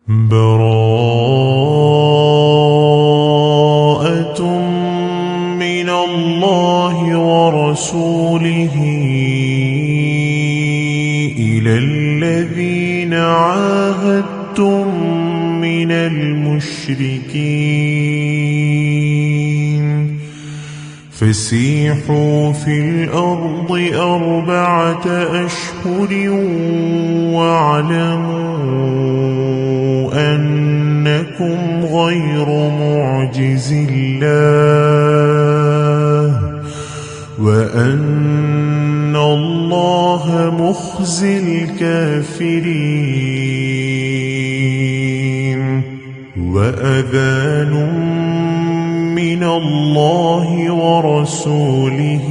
براءة من الله ورسوله إلى الذين عاهدتم من المشركين فسيحوا في الأرض 4 أشهر واعلموا أنكم غير معجز الله وأن الله مخزي الكافرين وأذان من الله ورسوله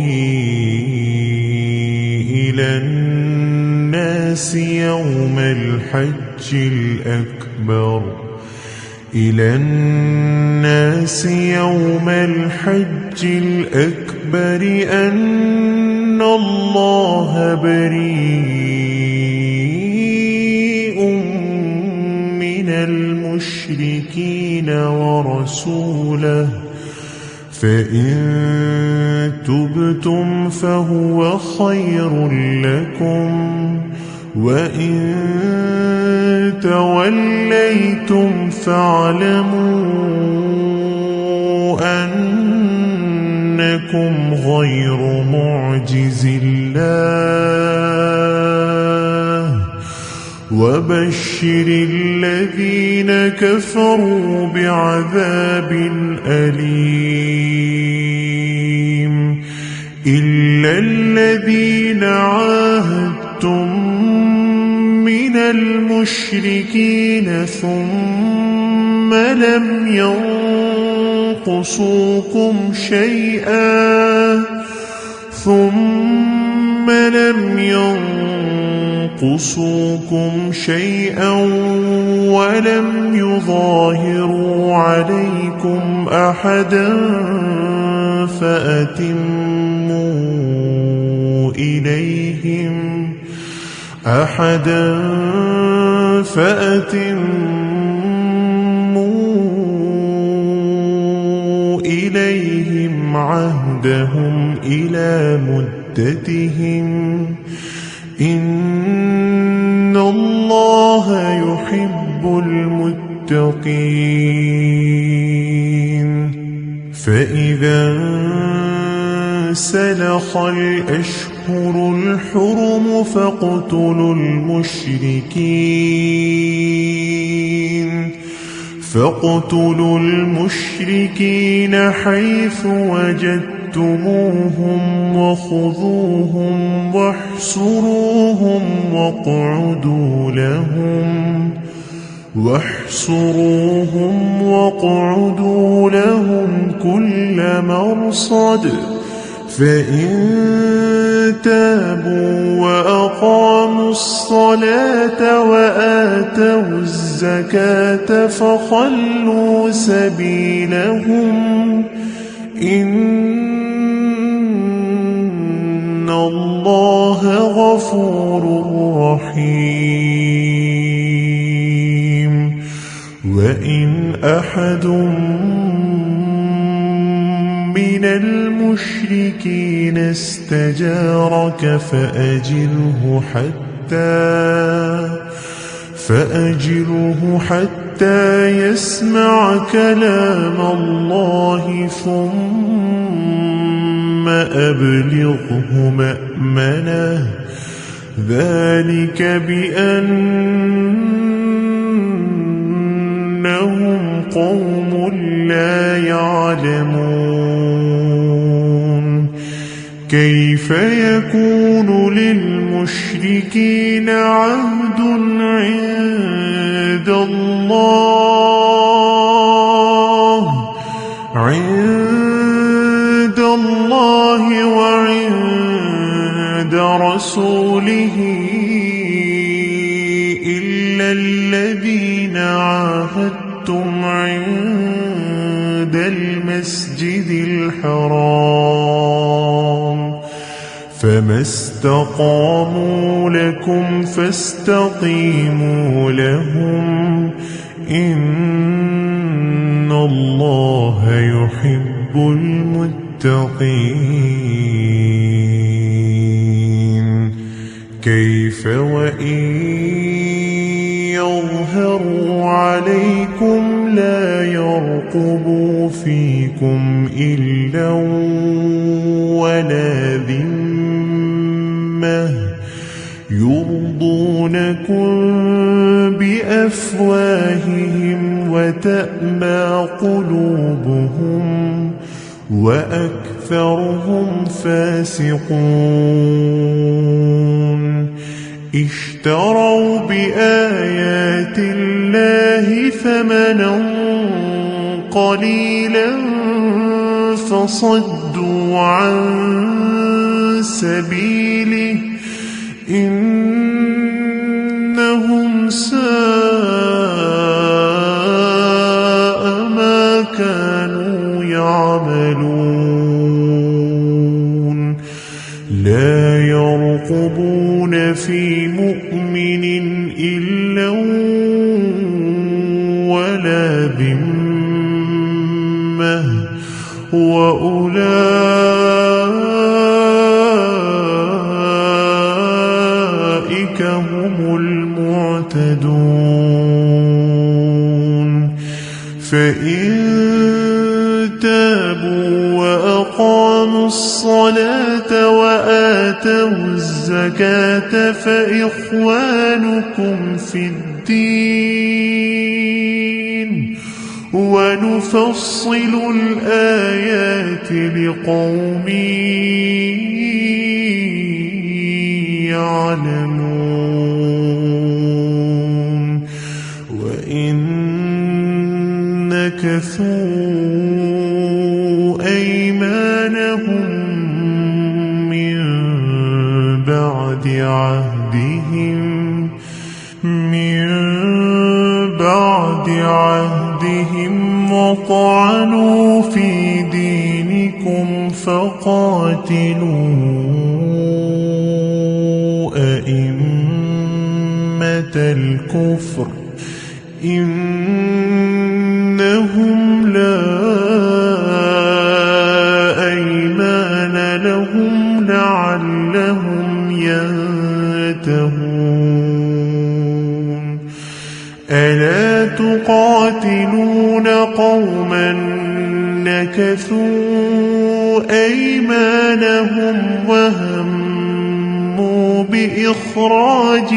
إلى الناس يوم الحج الأكبر أن الله بريء من المشركين ورسوله فإن تبتم فهو خير لكم وإن توليتم فاعلموا أنكم غير معجز الله وبشر الذين كفروا بعذاب أليم إلا الذين عاهدتم من المشركين ثم لم ينقصوكم شيئا ولم يظاهروا عليكم أحدا فأتموا إليهم عهدهم إلى مدتهم إن الله يحب المتقين فإذا سلخ الأشهر الحرم فاقتلوا المشركين حيث وجدتموهم وخذوهم واحصروهم واقعدوا لهم كل مرصد فإن تابوا وأقاموا الصلاة وآتوا الزكاة فخلوا سبيلهم إن الله غفور رحيم وإن أحد من المشركين استجارك فأجره حتى يسمع كلام الله ثم أبلغه مأمنه ذلك بأنهم قوم لا يعلمون كيف يكون للمشركين عهد عند الله وعند رسوله إلا الذين عاهدتم عند المسجد الحرام فما استقاموا لكم فاستقيموا لهم إن الله يحب المتقين كيف وإن يظهروا عليكم لا يرقبوا فيكم إلا ولا ذمة يرضونكم بأفواههم وتأبى قلوبهم وأكثرهم فاسقون اشتروا بآيات الله ثمنا قليلا فصدوا عن سبيله إنهم ساء ما كانوا يعملون لا يرقبون في مؤمن إلا ولا ذمة وأولئك هم المعتدون فإن تابوا وأقاموا الصلاة وآتوا الزكاة فإخوانكم في الدين ونفصل الآيات لقوم يعلمون وإن نكثوا أيمانهم من بعد عهدهم وطعنوا في دينكم فقاتلوا أئمة الكفر إنهم لا أيمان لهم لعلهم ينتهون ألا تقاتلون قوما نكثوا أيمانهم وهموا بإخراج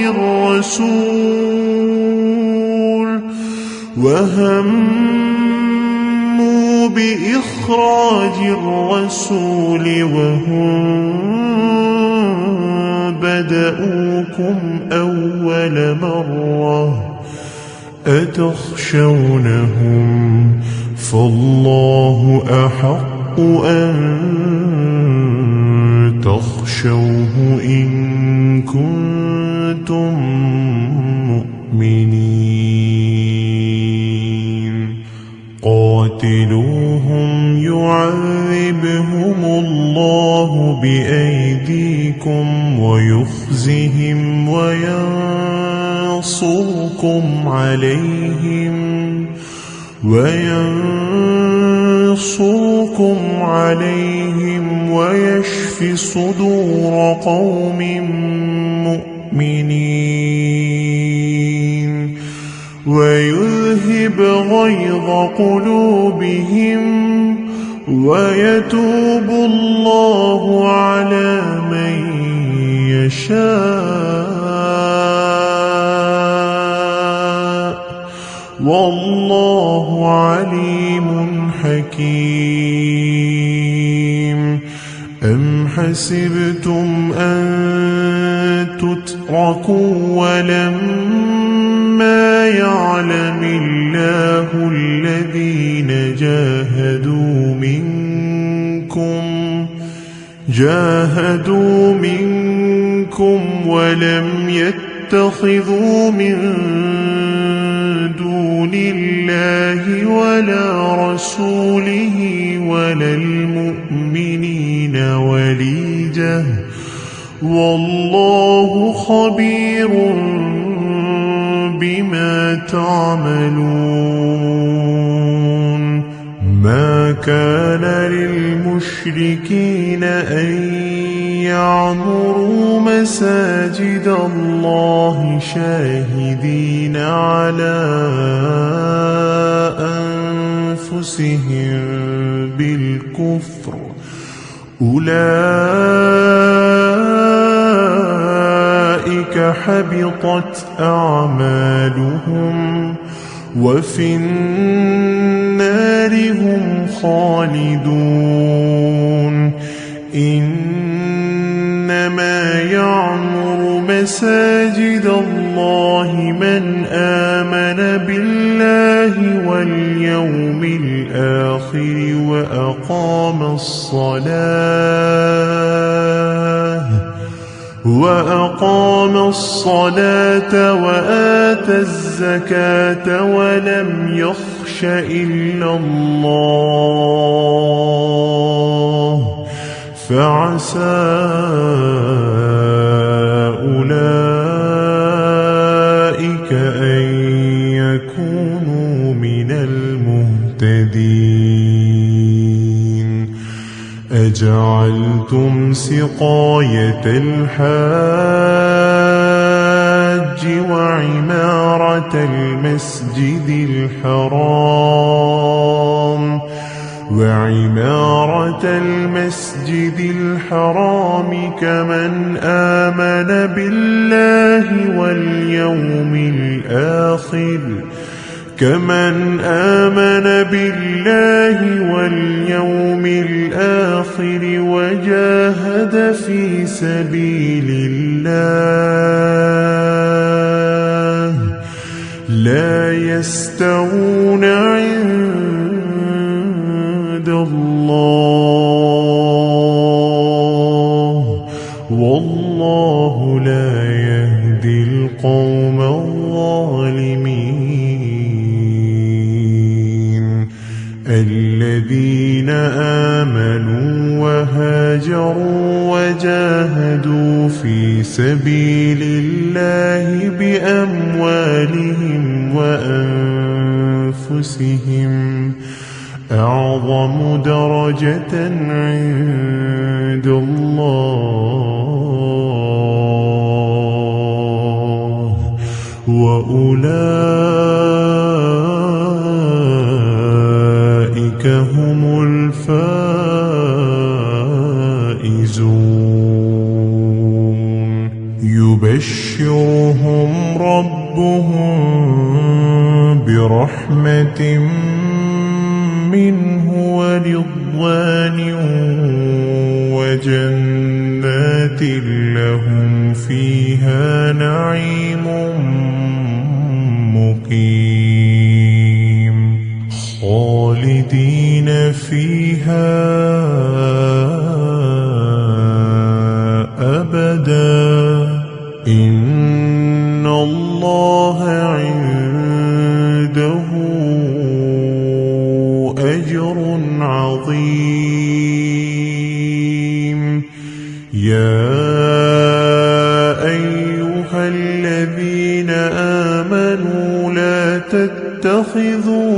الرسول وهم بدؤوكم أول مرة أتخشونهم فالله أحق أن تخشوه إن كنتم مؤمنين قاتلوهم يعذبهم الله بأيديكم ويخزهم وينصركم عليهم ويشف صدور قوم مؤمنين ويذهب غيظ قلوبهم ويتوب الله على من يشاء والله عليم حكيم أم حسبتم أن تتركوا ولما يعلم الله الذين جاهدوا منكم ولم يتخذوا من دون الله ولا رسوله ولا المؤمنين وليجة والله خبير بما تعملون ما كان للمشركين أن يعمروا مساجد الله شاهدين على أنفسهم بالكفر أولئك حبطت أعمالهم وفي النار هم خالدون إنما يعمر مساجد الله من آمن بالله واليوم الآخر وأقام الصلاة وآتى الزكاة ولم يخش إلا الله فعسى أولئك أن يكونوا من المهتدين أجعلتم سقاية الحاج وعمارة المسجد الحرام كمن آمن بالله واليوم الآخر وجاهد في سبيل الله لا يستوون عند الله والله لا يهدي القوم الظالمين الذين آمنوا وهاجروا وجاهدوا في سبيل الله بأموالهم وأنفسهم أعظم درجة عند الله وأولئك هم الفائزون يبشرهم ربهم برحمة منه ورضوان وجنات لهم فيها نعيم مقيم خالدين فيها أبدا إن الله عنده أجر عظيم يا أيها الذين آمنوا لا تتخذوا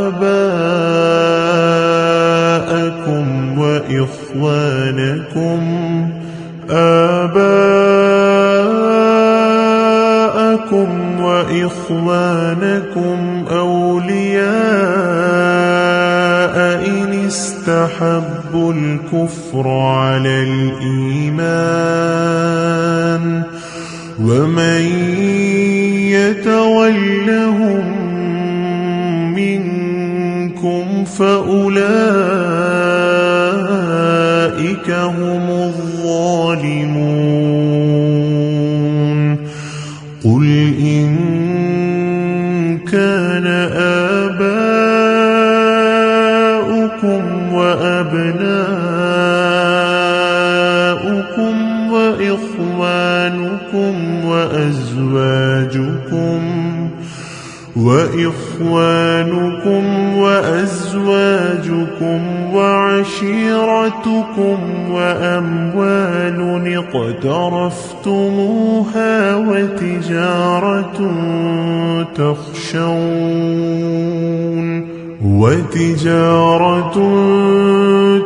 آباءكم وإخوانكم أولياء إن استحبوا الكفر على الإيمان ومن يتولهم منكم فأولئك هم الظالمون قل إن كان آباؤكم وأبناؤكم وإخوانكم وإخوانكم وأزواجكم وعشيرتكم وأموال اقترفتموها وتجارة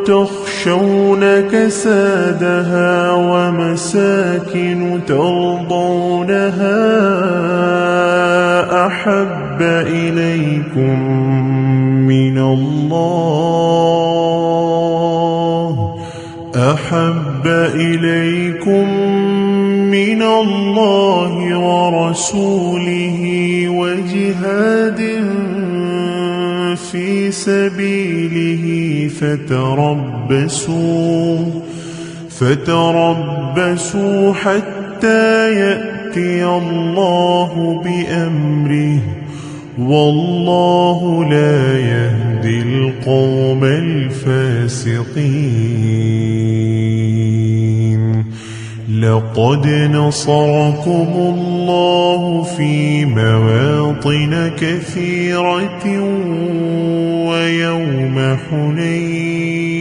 تخشون كسادها ومساكن ترضونها أحب إليكم من الله ورسوله وجهاد في سبيله فتربصوا حتى يأتي الله بأمره والله لا يهدي القوم الفاسقين. لقد نصركم الله في مواطن كثيرة ويوم حنين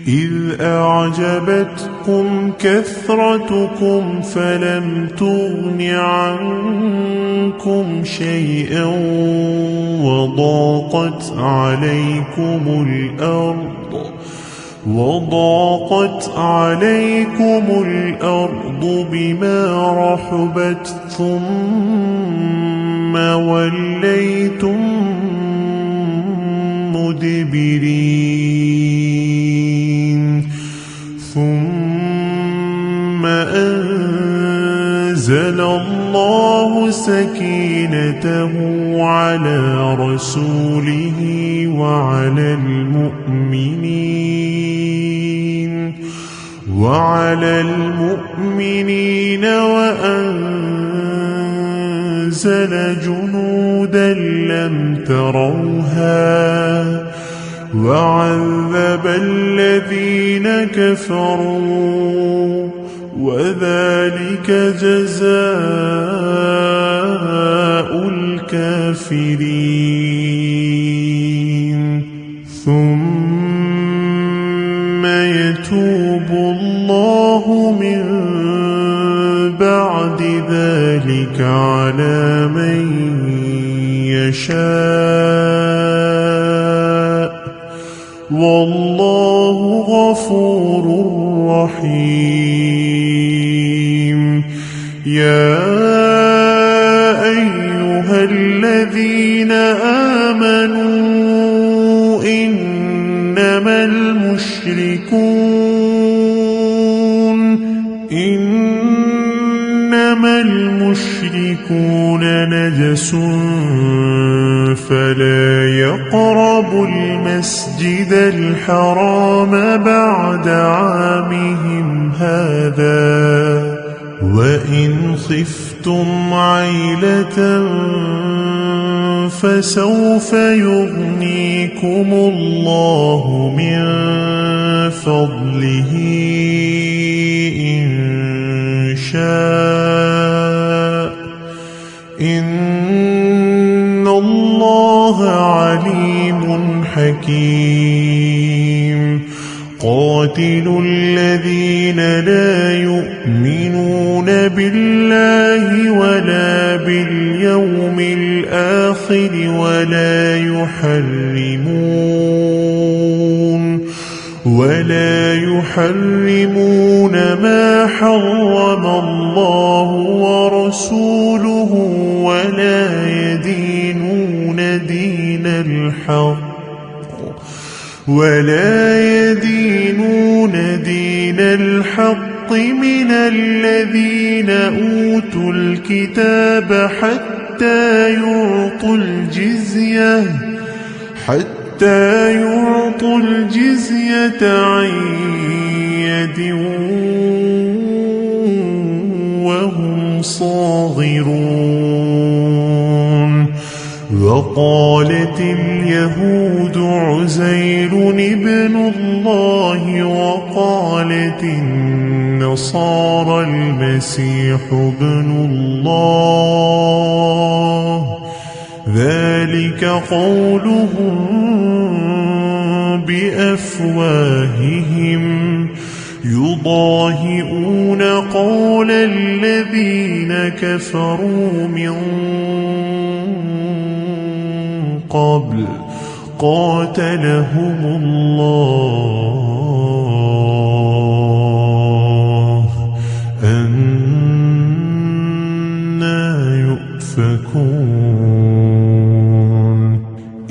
إذ أعجبتكم كثرتكم فلم تغن عنكم شيئا وضاقت عليكم الأرض بما رحبت ثم وليتم مدبرين ثم أنزل الله سكينته على رسوله وعلى المؤمنين وأنزل جنودا لم تروها وعذب الذين كفروا وذلك جزاء الكافرين. ثم يتوب الله من بعد ذلك على من يشاء والله غفور رحيم. يا أيها الذين آمنوا إنما المشركون نجس فلا يقربوا المسجد الحرام بعد عامهم هذا وإن خفتم عيلة فسوف يغنيكم الله من فضله إن شاء إن الله عليم حكيم. قاتلوا الذين لا يؤمنون بالله ولا باليوم الآخر ولا يحرمون ما حرم الله ورسوله ولا يدينون دين الحق من الذين أوتوا الكتاب حتى يعطوا الجزية عن يد وهم صاغرون. وقالت اليهود عزير ابن الله وقالت النصارى المسيح ابن الله ذلك قولهم بأفواههم يضاهئون قول الذين كفروا من قبل قاتلهم الله أنى يؤفكون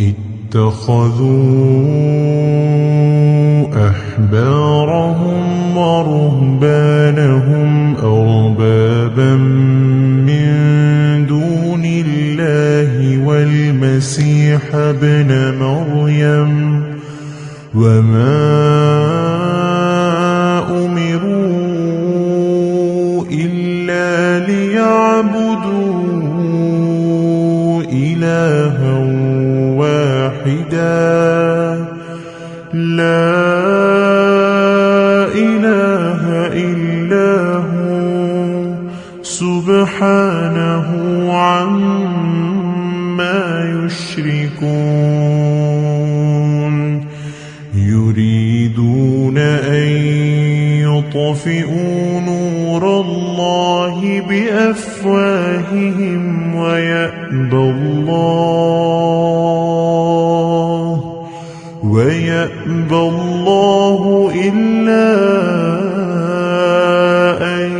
اتخذوا أحبارهم ورهبانهم أربابا من دون الله والمسيح ابن مريم وما أمروا إلا ليعبدوا إلها واحدا لا إله إلا هو سبحانه عما يشركون يريدون أن يطفئوا نور الله بأفواههم ويأبى الله إلا أن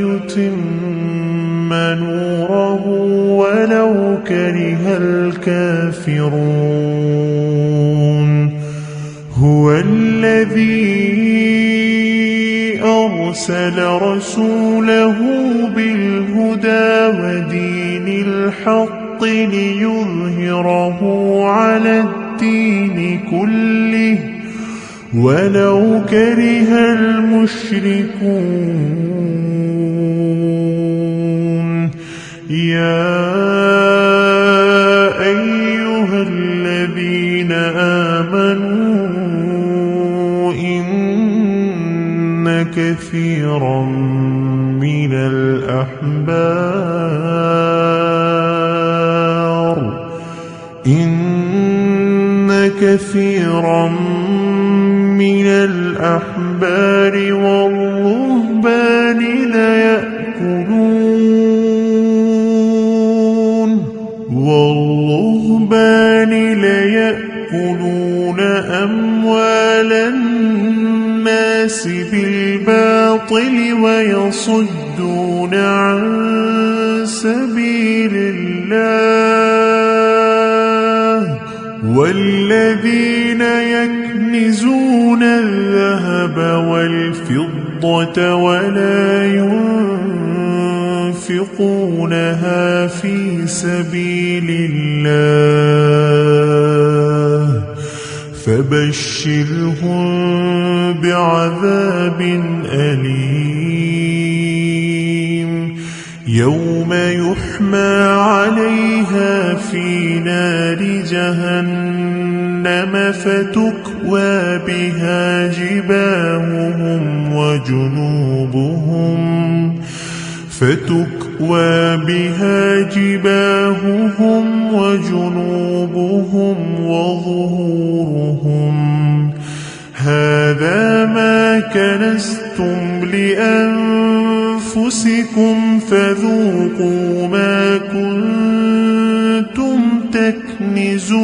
يتم نوره ولو كره الكافرون هو الذي أرسل رسوله بالهدى ودين الحق ليظهره على الدين كله ولو كره المشركون يا أيها الذين آمنوا إن كثيرا من الأحبار والرهبان ليأكلون أموال الناس بالباطل ويصدون عن سبيل الله والذين يكنزون الذهب والفضة ولا ينفقونها في سبيل الله فبشرهم بعذاب أليم يوم يحمى عليها في نار جهنم فتكوى بها جباههم وجنوبهم وظهورهم هذا ما كنزتم لأنفسكم فذوقوا ما كنتم تكنزون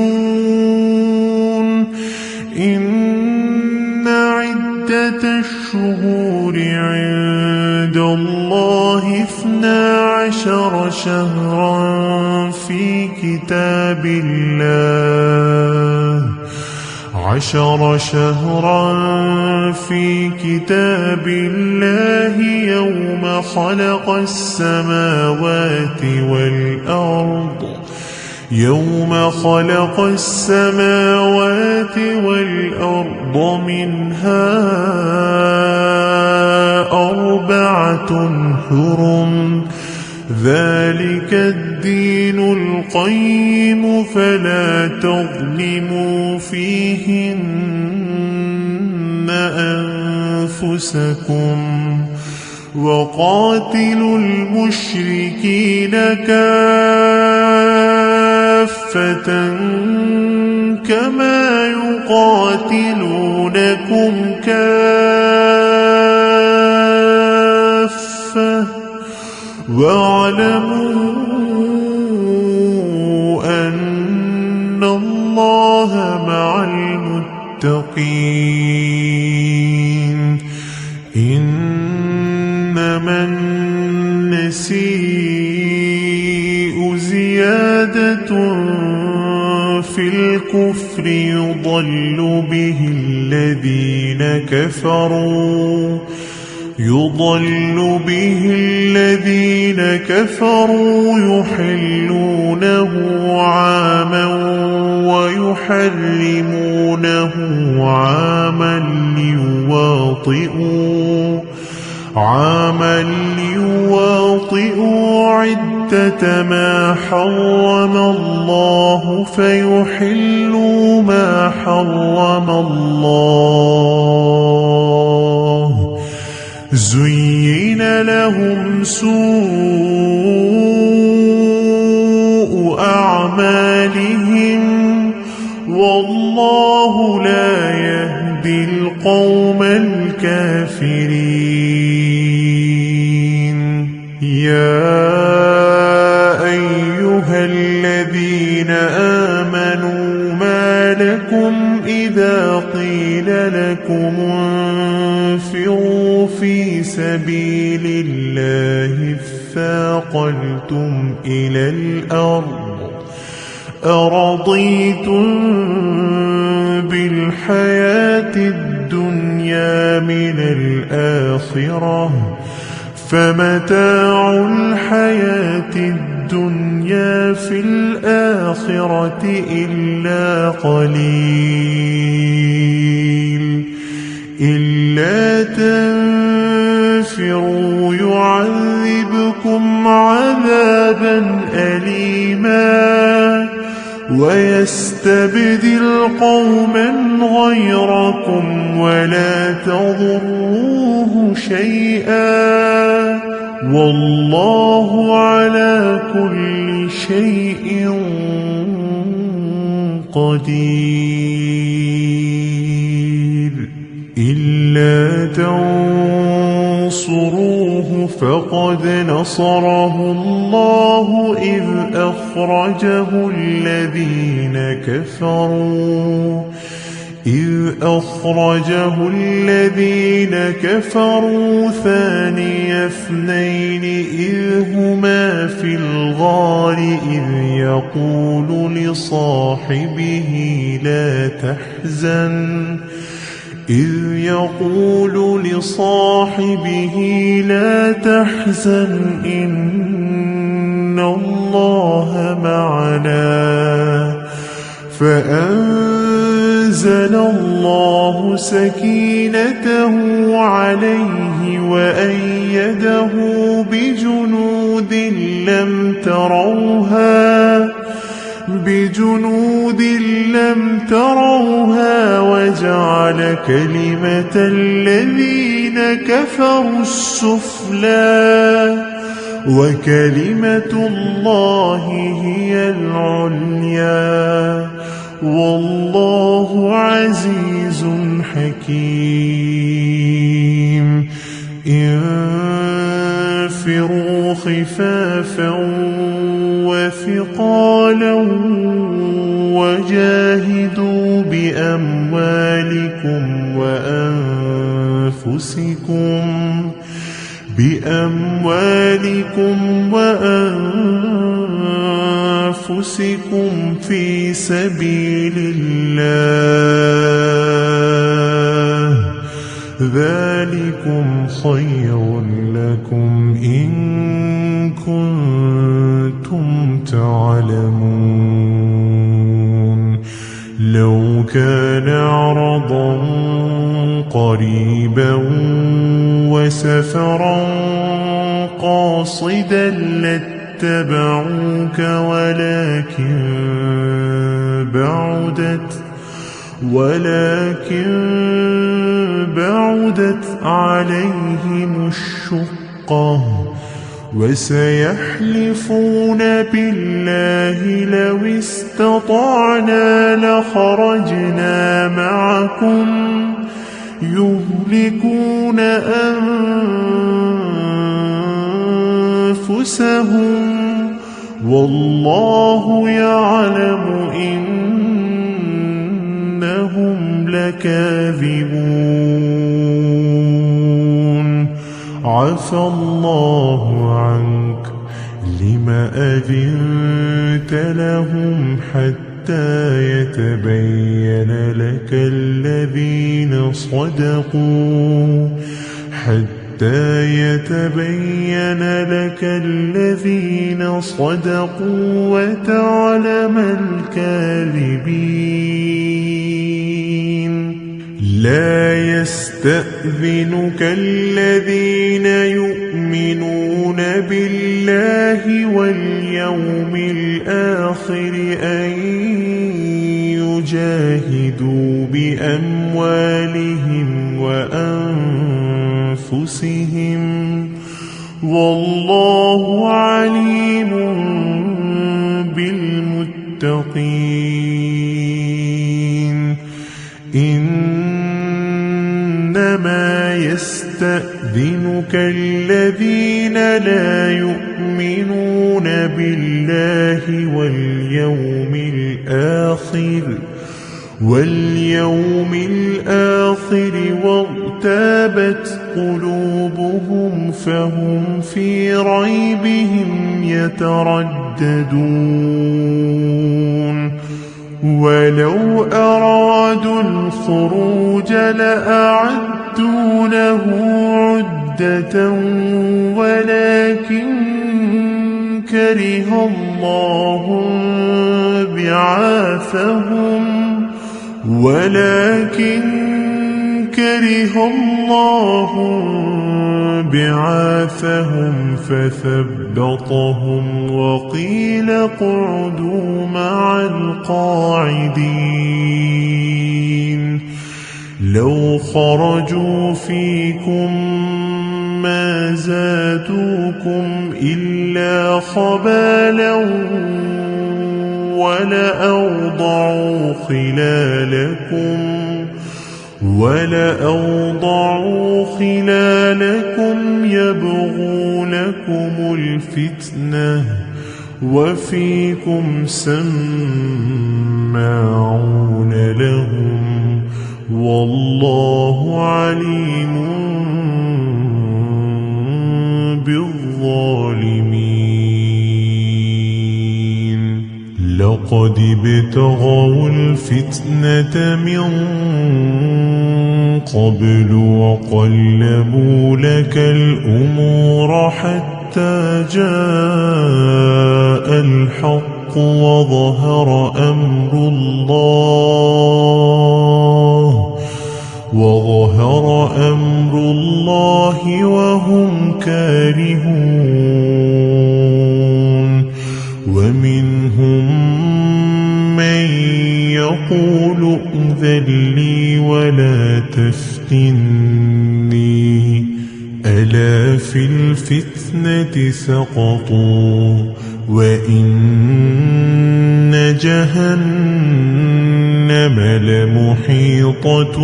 إن عدة الشهور عند الله 12 شهرا في كتاب الله 10 شهرا في كتاب الله يوم خلق السماوات والأرض منها 4 حرم ذلك الدين القيم فلا تظلموا فيهن أنفسكم وقاتلوا المشركين كافة كما يقاتلونكم كافة واعلموا أن الله مع المتقين إنما النسيء زيادة في الكفر يضل به الذين كفروا يحلونه عاما ويحرمونه عاما ليواطئوا عدة ما حرم الله فيحلوا ما حرم الله زين لهم سوء أعمالهم والله لا يهدي القوم الكافرين يا أيها الذين آمنوا ما لكم إذا قيل لكم انفروا في سبيل الله اثاقلتم إلى الأرض أرضيتم بالحياة الدنيا من الآخرة فمتاع الحياة الدنيا في الآخرة إلا قليل إلا تنفروا يعذبكم عذابا أليما ويستبدل قوما غيركم ولا تضروه شيئا والله على كل شيء قدير إلا تنصروه فقد نصره الله إذ أخرجه الذين كفروا ثاني اثنين إذ هما في الغار إذ يقول لصاحبه لا تحزن إن الله معنا فأنزل الله سكينته عليه وأيده بجنود لم تروها وجعل كلمة الذين كفروا السفلى وكلمة الله هي العليا والله عزيز حكيم انفروا خفافا وثقالا وجاهدوا بأموالكم وأنفسكم في سبيل الله ذلكم خير لكم إن كنتم تعلمون لو كان عرضا قريبا وسفرا قاصدا لاتبعوك ولكن بعدت عليهم الشقة وسيحلفون بالله لو استطعنا لخرجنا معكم يهلكون أنفسهم والله يعلم إنهم لكاذبون عفى الله عنك لم أذنت لهم حتى يتبين لك الذين صدقوا وتعلم الكاذبين لا يستأذنك الذين يؤمنون بالله واليوم الآخر أن يجاهدوا بأموالهم وأنفسهم والله عليم بالمتقين إنما يستأذنك الذين لا يؤمنون بالله واليوم الآخر وارتابت قلوبهم فهم في ريبهم يترددون ولو أرادوا الخروج لأعدوا له عدة ولكن كره الله بعاثهم فثبطهم وقيل اقعدوا مع القاعدين لو خرجوا فيكم ما زادوكم إلا خبالا ولأوضعوا خلالكم يبغونكم الفتنة وفيكم سماعون لهم والله عليم بالظالمين لقد ابتغوا الفتنة من قبل وقلبوا لك الأمور حتى جاء الحق وظهر أمر الله وهم كارهون ومنهم من يقول ائذن لي ولا تفتني ألا في الفتنة سقطوا وإن جهنم لمحيطة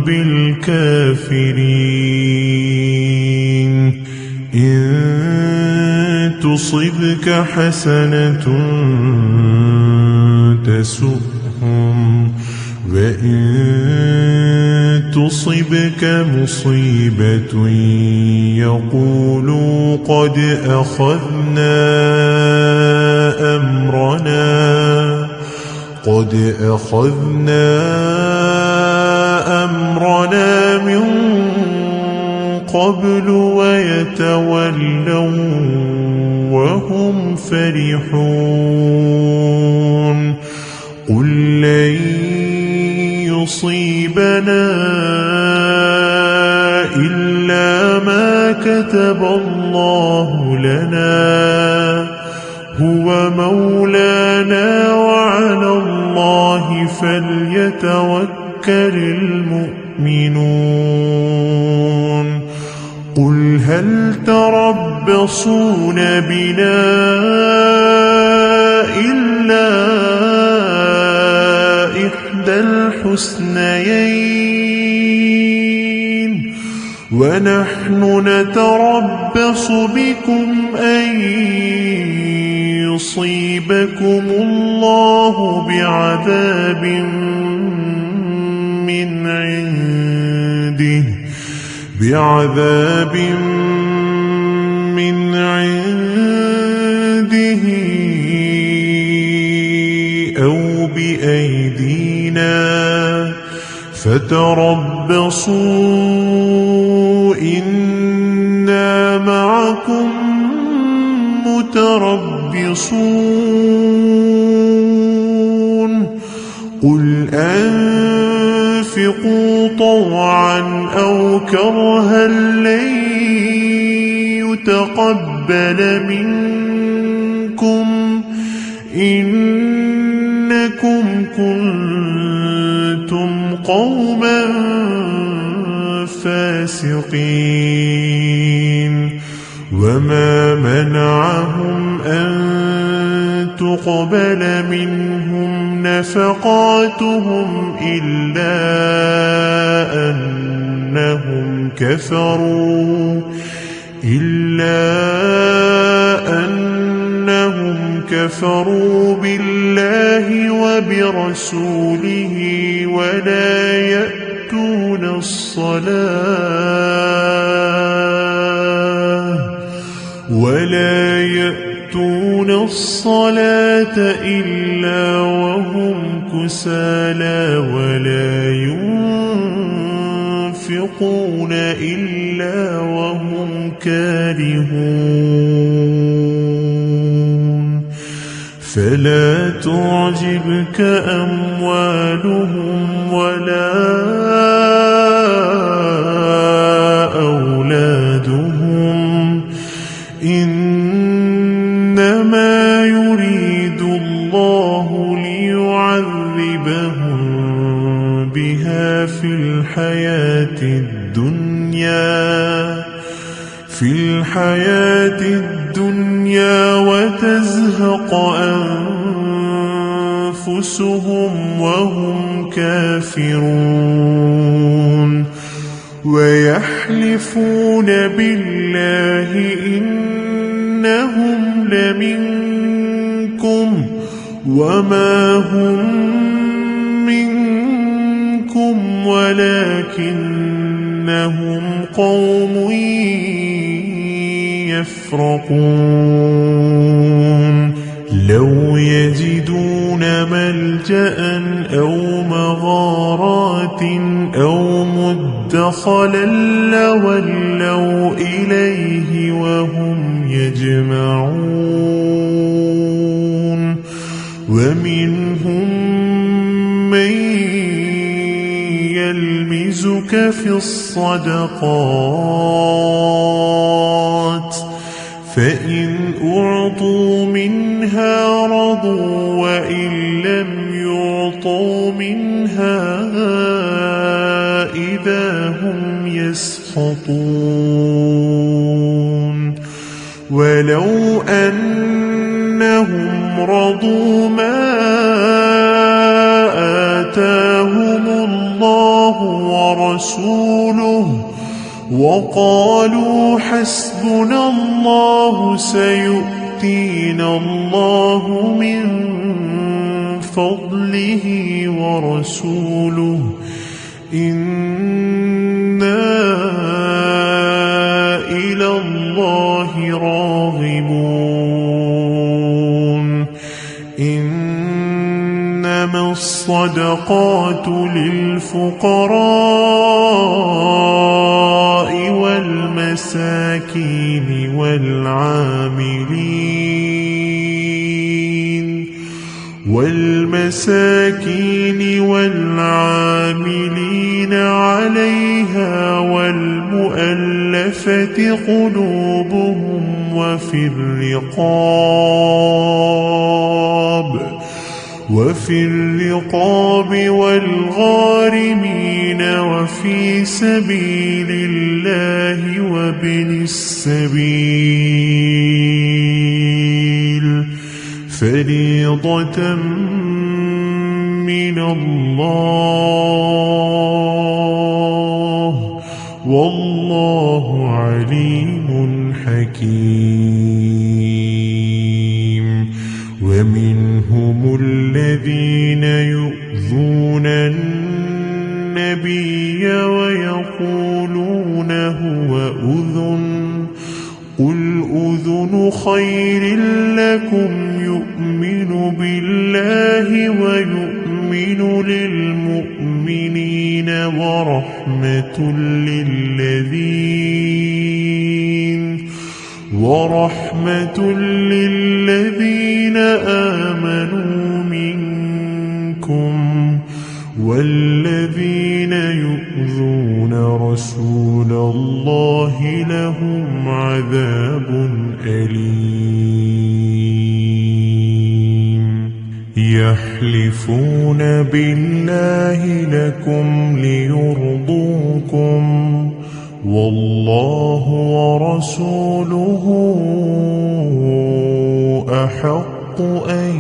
بالكافرين إن تصبك حسنة تسؤهم وإن تصبك مصيبة يقولوا قد أخذنا أمرنا من قبل ويتولوا وهم فرحون قل لن يصيبنا إلا ما كتب الله لنا هو مولانا وعلى الله فليتوكل المؤمنون قل هل تربصون بنا إلا إحدى الحسنيين ونحن نتربص بكم أن يصيبكم الله بعذاب من عنده أو بأيدينا فتربصوا إنا معكم متربصون قل أنفقوا طوعا أو كرها لن يتقبل منكم إنكم كنتم قوما فاسقين وما منعهم أن تقبل منهم نفقاتهم إلا أنهم كفروا بالله وبرسوله ولا يأتون الصلاة إلا وهم كسالى ولا ينفقون إلا وهم كارهون فلا تعجبك أموالهم ولا أولادهم إنما يريد الله ليعذبهم بها في الحياة الدنيا وتزهق أنفسهم وهم كافرون ويحلفون بالله إنهم لمنكم وما هم منكم ولكنهم قوم يفرقون لو يجدون ملجأ أو مغارات أو مدخلا لولوا إليه وهم يجمعون ومنهم من يلمزك في الصدقات فإن أعطوا منها رضوا وإن لم يعطوا منها إذا هم يسخطون ولو أنهم رضوا ما آتاهم الله ورسوله وقالوا حسبنا الله سيؤتينا الله من فضله ورسوله إنا إلى الله راغبون إنما الصدقات للفقراء والمساكين والعاملين عليها والمؤلفة والمؤلفة قلوبهم وفي الرقاب والغارمين وفي سبيل الله وابن السبيل فريضة من الله والله عليم حكيم. ومنهم الذين يؤذون النبي ويقولون هو أذن قل أذن خير لكم يؤمن بالله ويؤمن للمؤمنين ورحمة للذين آمنوا منكم والذين يؤذون رسول الله لهم عذاب أليم. يحلفون بالله لكم ليرضوكم والله ورسوله أحق أن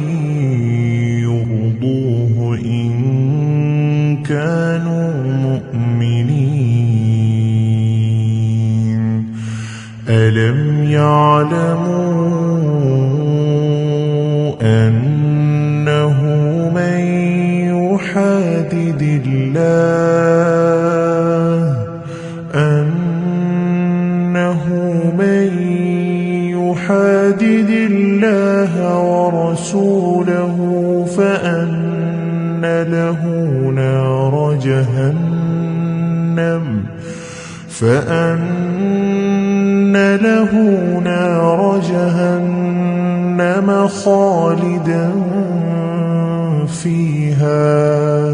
يرضوه إن كانوا مؤمنين. ألم يعلموا أنه من يحادد الله ورسوله فأن له نار جهنم خالدا فيها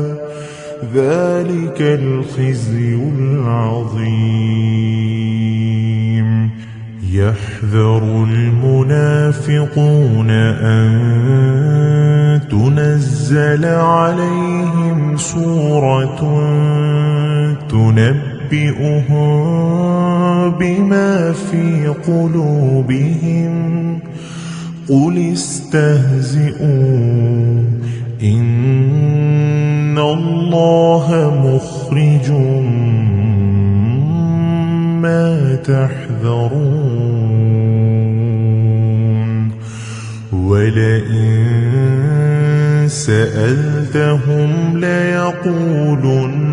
ذلك الخزي العظيم. يحذر المنافقون أن تنزل عليهم سورة تنبئهم بما في قلوبهم قل استهزئوا إن الله مخرج ما تحذرون. ولئن سألتهم ليقولن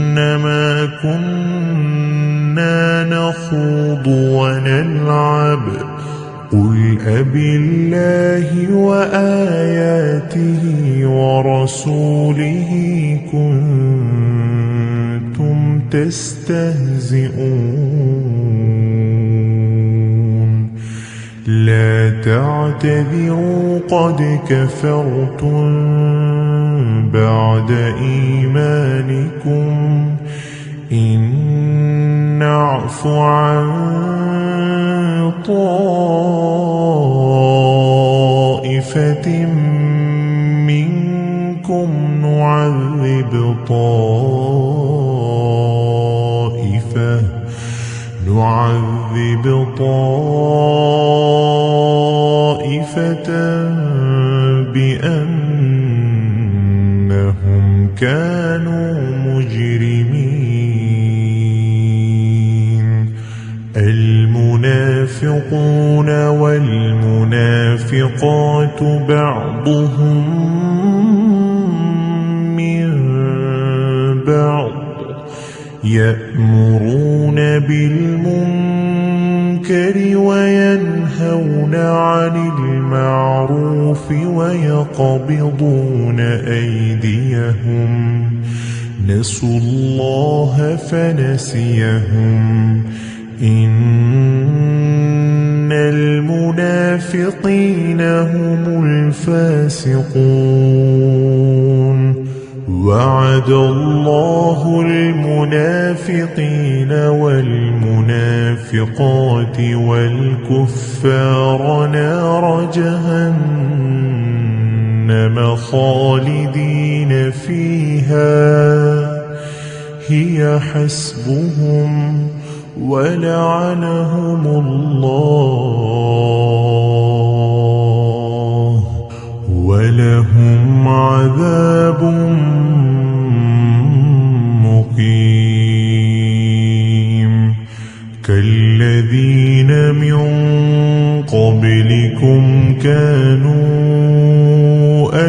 إنما كنا نخوض ونلعب قل أبالله وآياته ورسوله كنتم تستهزئون لا تعتذروا قد كفرتم بعد إيمانكم إن نعف عن طائفة منكم نعذب طائفة بأنهم كانوا مجرمين. المنافقون والمنافقات بعضهم من بعض يأمرون بالمنكر وينهون عن المعروف ويقبضون أيديهم نسوا الله فنسيهم إن المنافقين هم الفاسقون وعد الله المنافقين والمنافقات والكفار نار جهنم خالدين فيها هي حسبهم ولعنهم الله ولهم عذاب مقيم كالذين من قبلكم كانوا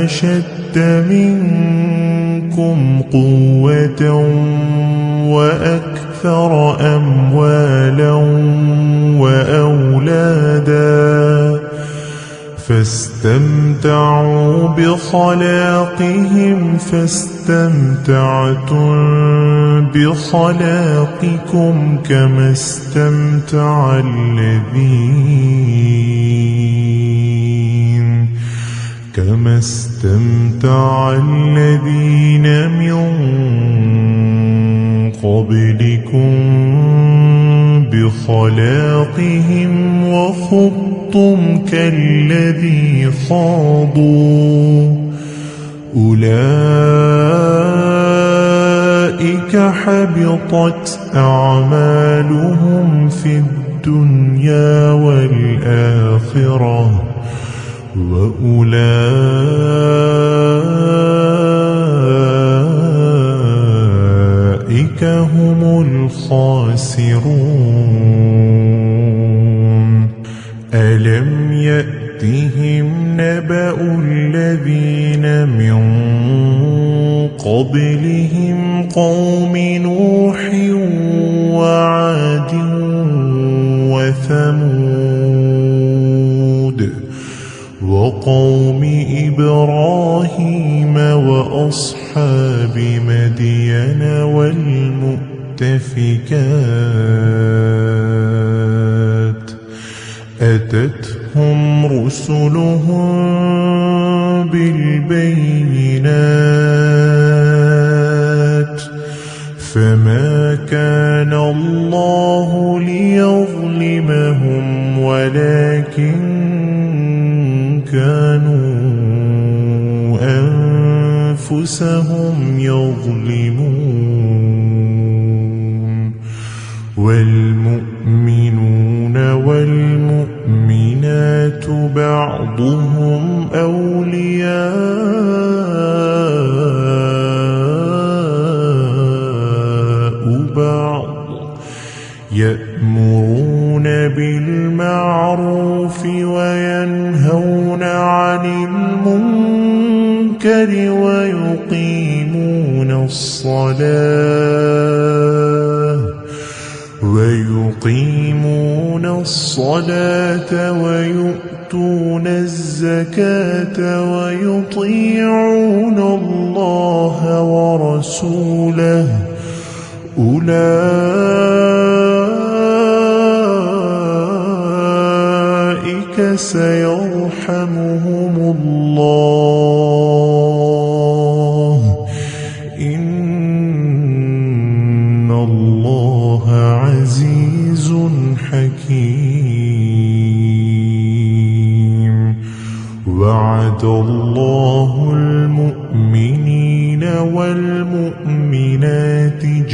أشد منكم قوة وأكثر أموالا وأولادا فاستمتعوا بخلاقهم فاستمتعتم بخلاقكم كما استمتع الذين من قبلكم بخلاقهم وخضتم كالذي خاضوا أولئك حبطت أعمالهم في الدنيا والآخرة وأولئك هم الخاسرون ألم يأتهم نبأ الذين من قبلهم قوم نوح وعاد وثمود وقوم إبراهيم وأصحاب مدين والمؤتفكات أتتهم رسلهم بالبينات فما كان الله ليظلمهم ولكن كانوا أنفسهم يظلمون والمؤمنون والمؤمنات بعضهم أولياء بعض يأمرون بالمعروف وينهون عن المنكر ويقيمون الصلاة ويؤتون الزكاة ويطيعون الله ورسوله أولئك سيرحمهم الله إن الله عزيز حكيم وعد الله المؤمنين والمؤمنات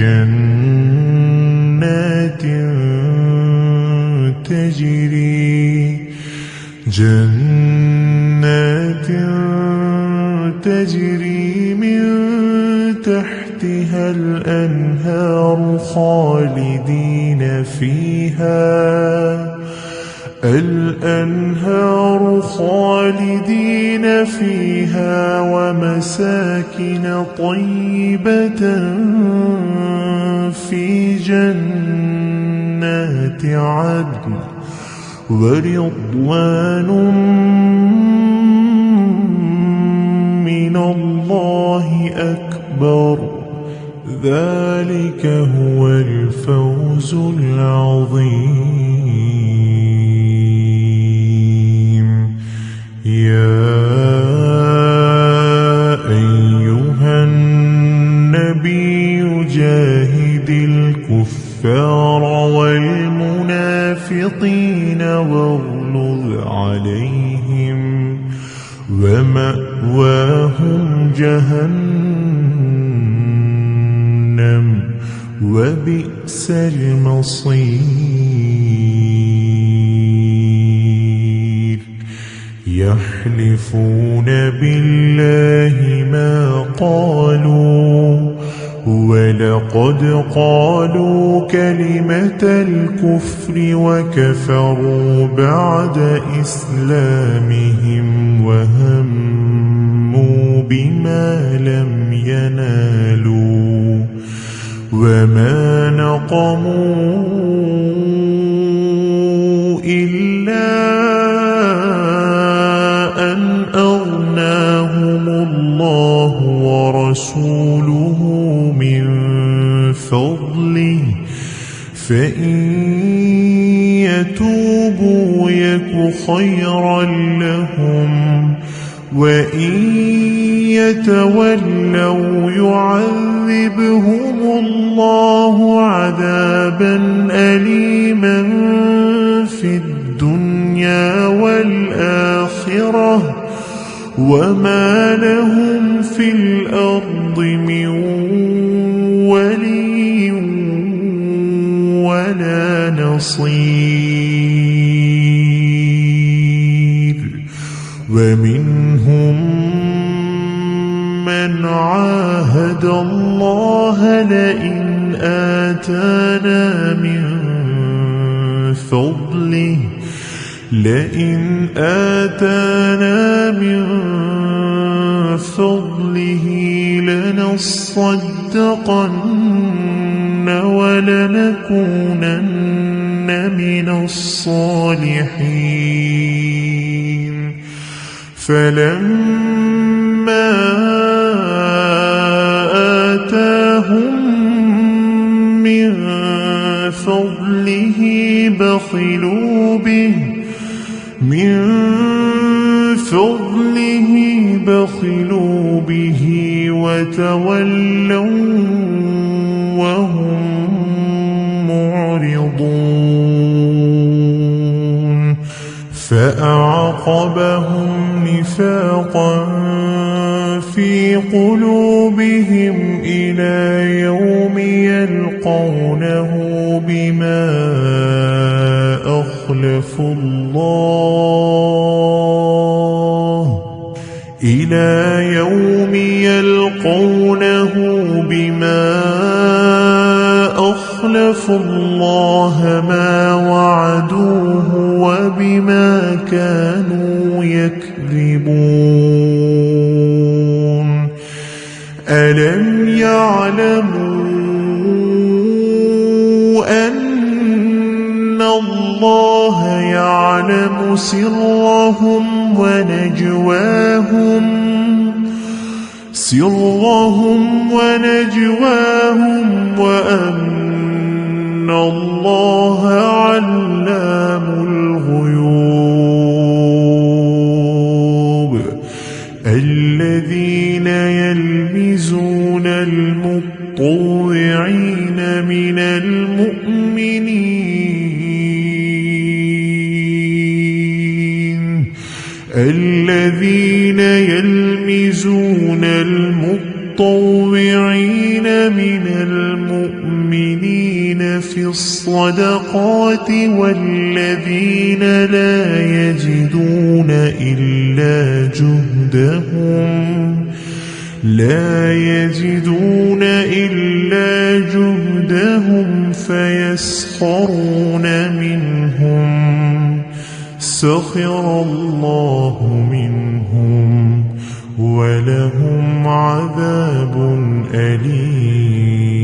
جنات تجري من تحتها الأنهار خالدين فيها ومساكن طيبة في جنات عدن ورضوان من الله أكبر ذلك هو الفوز العظيم يا أيها الكافرين واغلظ عليهم ومأواهم جهنم وبئس المصير يحلفون بالله ما قالوا ولقد قالوا كلمة الكفر وكفروا بعد إسلامهم وهموا بما لم ينالوا وما نقموا إلا أن أغناهم الله ورسوله من فضله فإن يتوبوا يك خيرا لهم وإن يتولوا يعذبهم الله عذابا أليما في الدنيا والآخرة وما لهم في الأرض من ولي ولا نصير ومنهم من عاهد الله لئن آتانا من فضله لنصدقن ولنكونن من الصالحين فلما آتاهم من فضله بخلوا به وتولوا وهم معرضون فأعقبهم نفاقا في قلوبهم إلى يوم يلقونه بما أخلفوا الله ما وعدوه وبما كانوا يكذبون ألم يعلموا أن الله يعلم سرهم ونجواهم وأن الله علام الغيوب الذين يلمزون المطوعين من المؤمنين في الصدقات والذين لا يجدون إلا جهدهم فيسخرون منهم سخر الله منهم ولهم عذاب أليم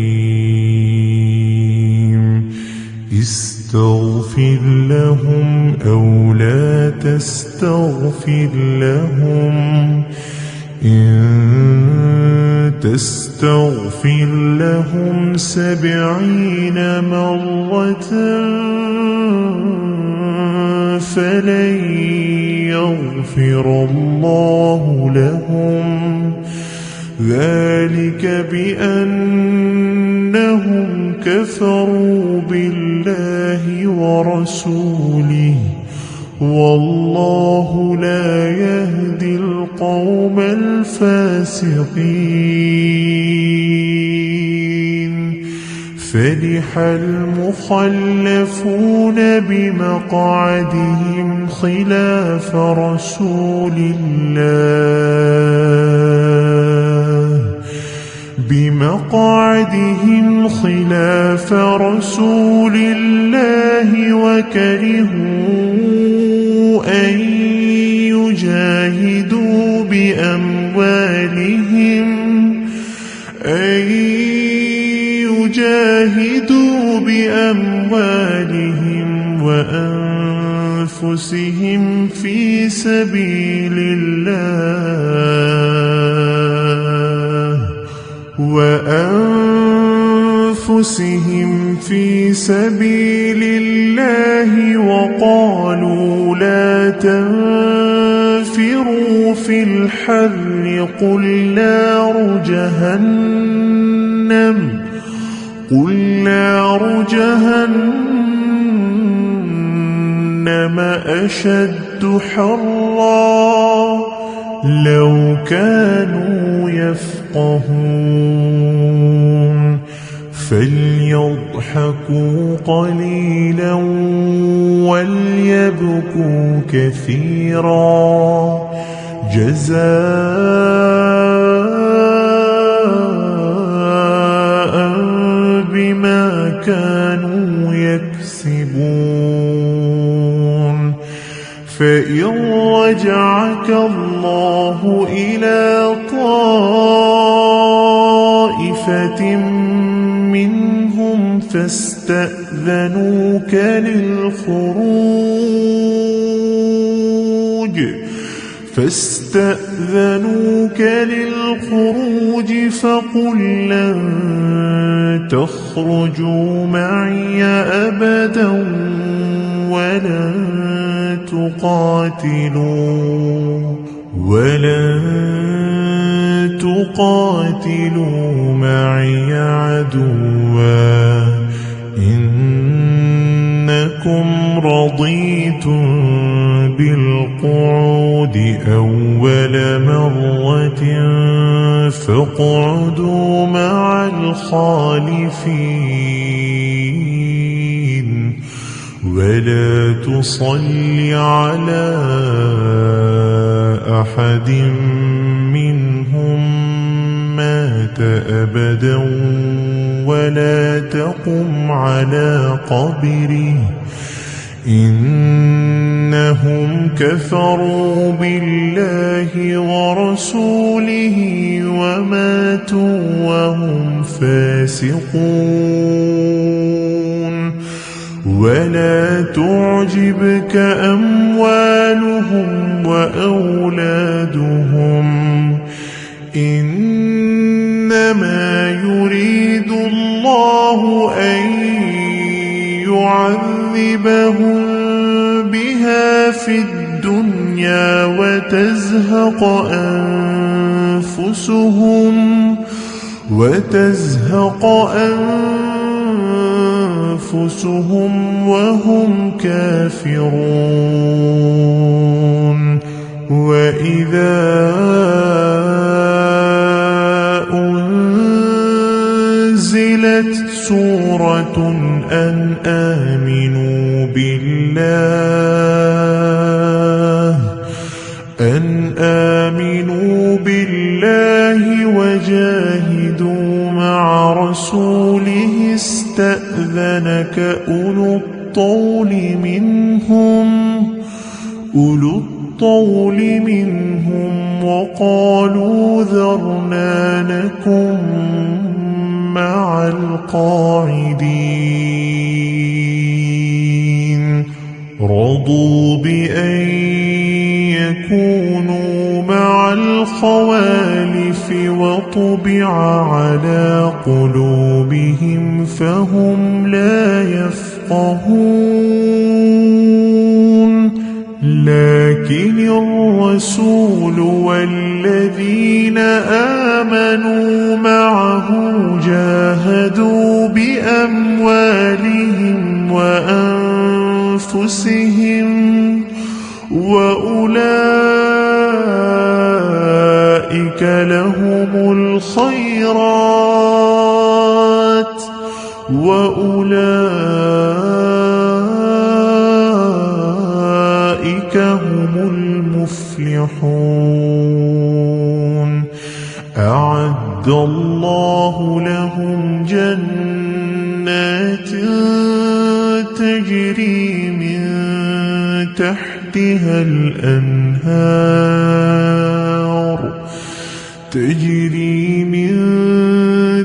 استغفر لهم أو لا تستغفر لهم إن تستغفر لهم 70 مرة فلن يغفر الله لهم ذلك بأن إنهم كفروا بالله ورسوله والله لا يهدي القوم الفاسقين فرح المخلفون بمقعدهم خلاف رسول الله وكرهوا أن يجاهدوا بأموالهم وأنفسهم في سبيل الله وقالوا لا تنفروا في الحر قل نار جهنم أشد حرا لو كانوا يفقهون فليضحكوا قليلا وليبكوا كثيرا جزاء بما كانوا يكسبون فإن رجعك الله إلى طائفة منهم فاستأذنوك للخروج فقل لن تخرجوا معي أبدا ولن تقاتلوا معي عدوا إنكم رضيتم بالقعود أول مرة فاقعدوا مع الخالفين ولا تصل على أحد منهم مات أبدا ولا تقم على قبره إنهم كفروا بالله ورسوله وماتوا وهم فاسقون ولا تعجبك أموالهم وأولادهم إنما يريد الله أن يعذبهم بها في الدنيا وتزهق أنفسهم وهم كافرون وإذا أنزلت سورة أن آمنوا بالله وجاهدوا مع رسوله استأذنك أولو الطول منهم وقالوا ذرنا نكن مع القاعدين رضوا بأن يكونوا مع الخوالف وطبع على قلوبهم فهم لا يفقهون لكن الرسول والذين آمنوا معه جاهدوا بأموالهم وأنفسهم وأولئك لهم الخيرات وأولئك هم المفلحون أعد الله لهم جنات تجري من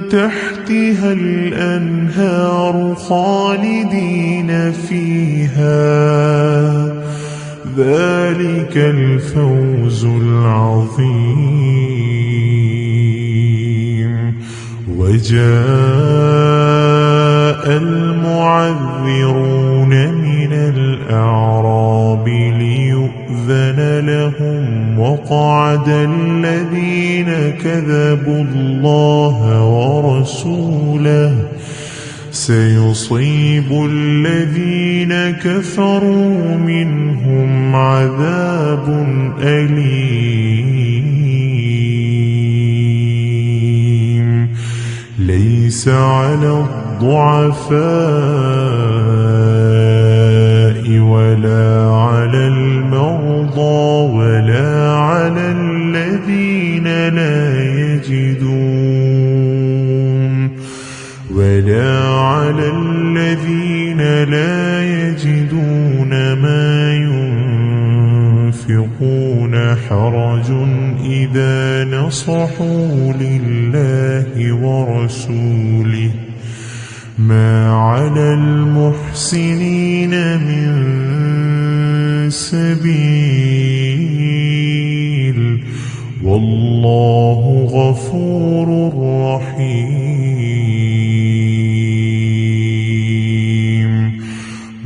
تحتها الأنهار خالدين فيها ذلك الفوز العظيم وجاء المعذرون من الأعراب ليؤذن لهم وقعد الذين كذبوا الله ورسوله سيصيب الذين كفروا منهم عذاب أليم ليس على الضعفاء ولا على المرضى ولا على الذين لا يجدون ما ينفقون حرج إذا نصحوا لله ورسوله ما على المحسنين من سبيل والله غفور رحيم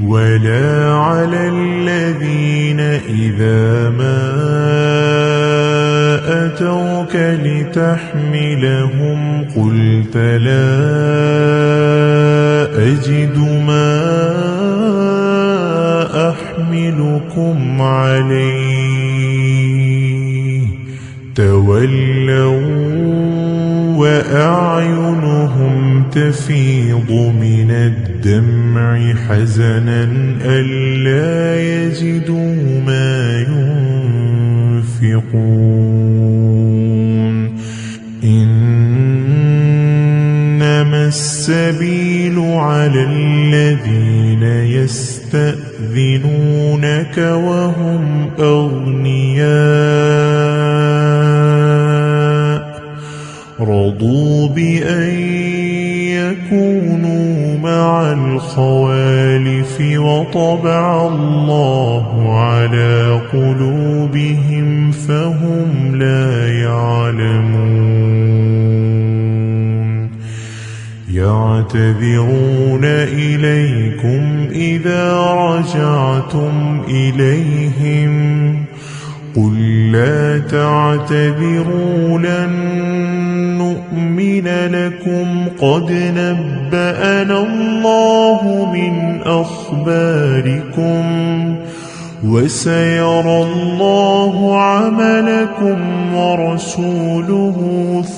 ولا على الذين إذا ما أتوك لتحملهم قلت لا أجد ما أحملكم عليه تولوا وأعينهم تفيض من الدمع حزنا ألا يجدوا ما ينفقون إنما السبيل على الذين يستأذنونك وهم أغنياء رضوا بأن يكونوا مع الخوالف وطبع الله على قلوبهم فهم لا يعلمون يعتذرون إليكم إذا رجعتم إليهم قل لا تعتذروا لن نؤمن لكم قد نبأنا الله من أخباركم وسيرى الله عملكم ورسوله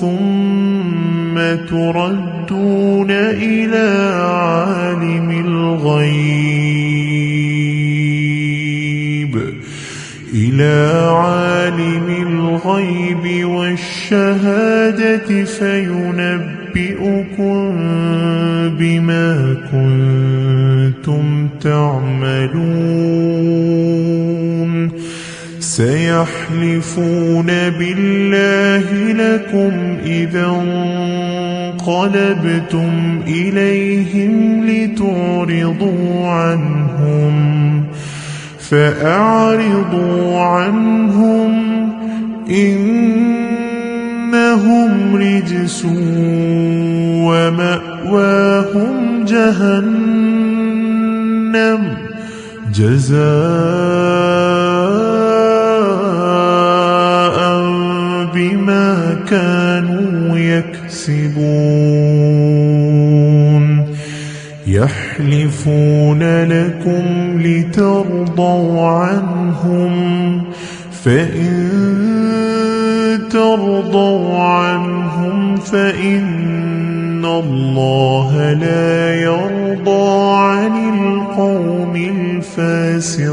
ثم تردون إلى عالم الغيب والشهادة فينبئكم بما كنتم تعملون سيحلفون بالله لكم إذا انقلبتم إليهم لتعرضوا عنهم فأعرضوا عنهم إنهم رجس ومأواهم جهنم جزاء كانوا يكسبون يحلفون لكم لترضوا عنهم فإن ترضوا عنهم فإن الله لا يرضى عن القوم الفاسقين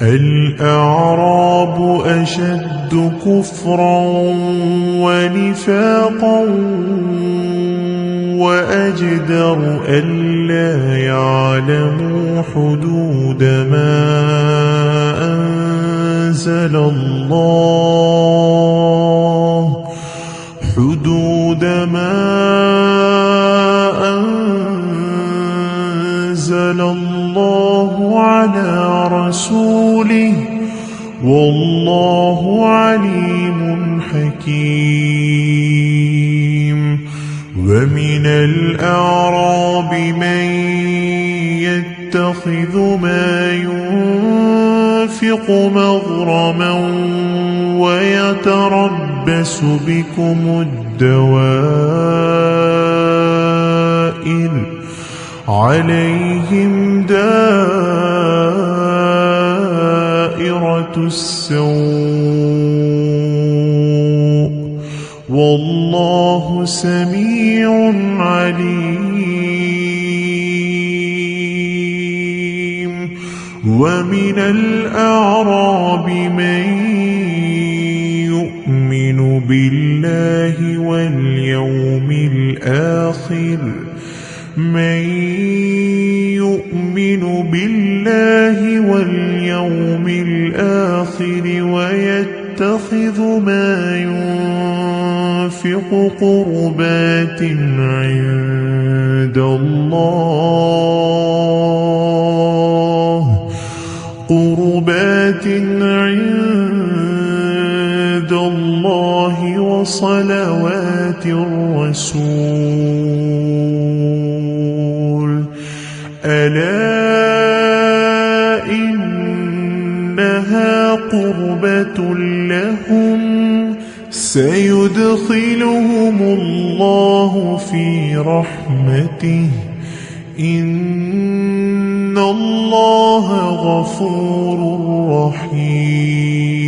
الأعراب أشد كفرا ونفاقا وأجدر ألا يعلموا حدود ما أنزل الله على رسوله والله عليم حكيم ومن الأعراب من يتخذ ما ينفق مغرما ويتربص بكم الدوائر عليهم دائرة السوء والله سميع عليم ومن الأعراب من يؤمن بالله واليوم الآخر ويتخذ ما ينفق قربات عند الله وصلوات الرسول ألا إنها قربة لهم سيدخلهم الله في رحمته إن الله غفور رحيم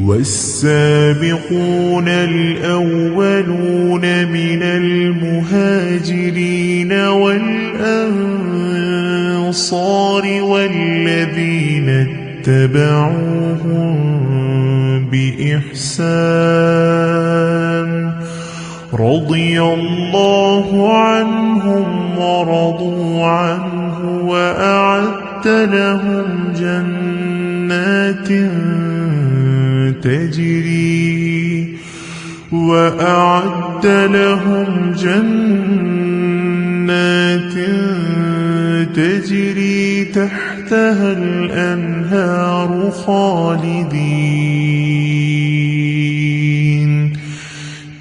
والسابقون الأولون من المهاجرين والأنصار والذين اتبعوهم بإحسان رضي الله عنهم ورضوا عنه وأعد لهم جنات تجري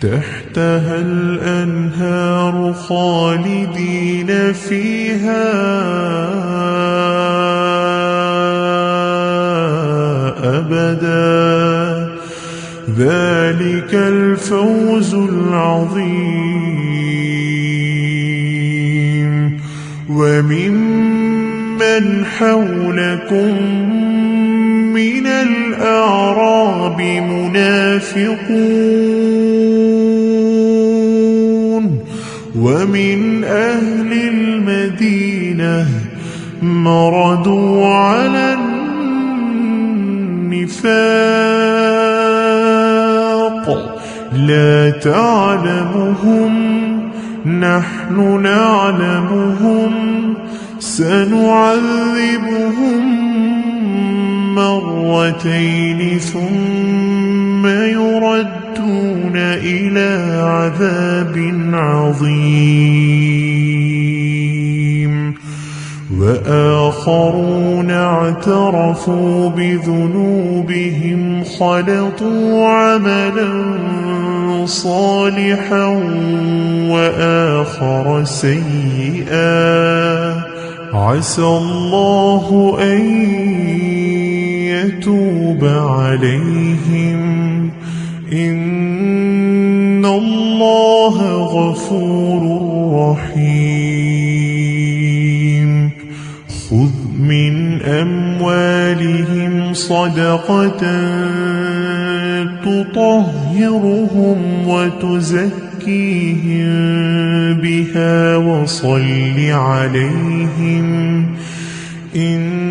تحتها الأنهار خالدين فيها أبدا ذلك الفوز العظيم وممن حولكم من الأعراب منافقون ومن أهل المدينة مردوا على النفاق لا تعلمهم نحن نعلمهم سنعذبهم مرتين ثم يردون إلى عذاب عظيم وآخرون اعترفوا بذنوبهم خلطوا عملا صالحا وآخر سيئا عسى الله أن يتوب عليهم إن الله غفور رحيم خذ من أموالهم صدقة تطهرهم وتزكيهم بها وصل عليهم إن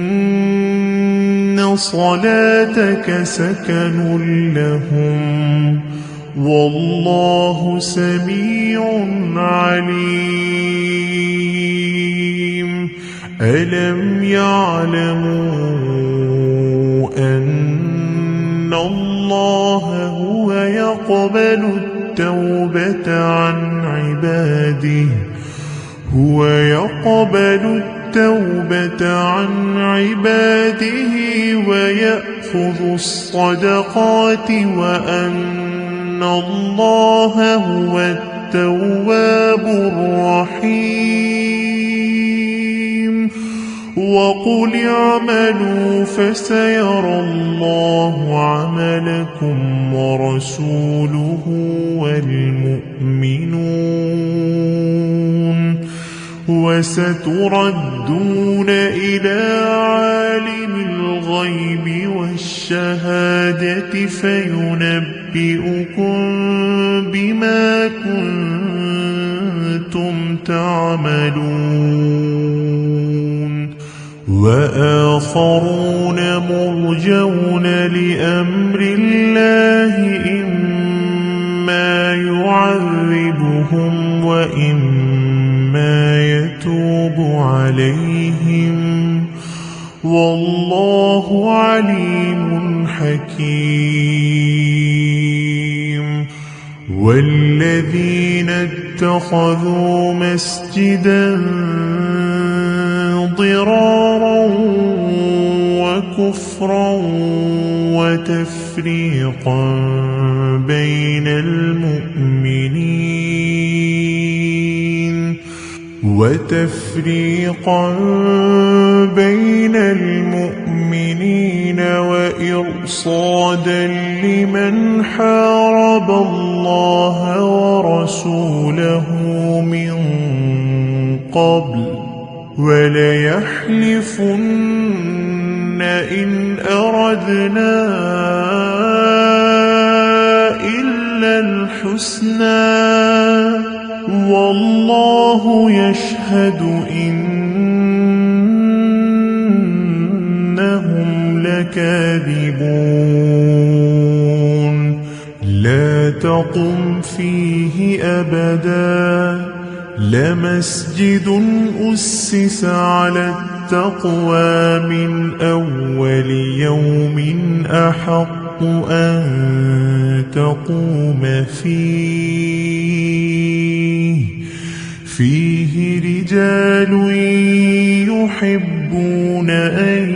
صلاتك سكن لهم والله سميع عليم ألم يعلموا أن الله هو يقبل التوبة عن عباده ويأخذ الصدقات وأن الله هو التواب الرحيم وقل اعملوا فسيرى الله عملكم ورسوله والمؤمنون وستردون إلى عالم الغيب والشهادة فينبئكم بما كنتم تعملون وآخرون مرجون لأمر الله إما يعذبهم وإما يتوب عليهم والله عليم حكيم والذين اتخذوا مسجدا ضرارا وكفرا وتفريقا بين المؤمنين وإرصادا لمن حارب الله ورسوله من قبل وليحلفن إن أردنا إلا الحسنى والله يشهد إنهم لكاذبون لا تقم فيه أبدا لمسجد أسس على التقوى من أول يوم أحق أن تقوم فيه رجال يحبون أن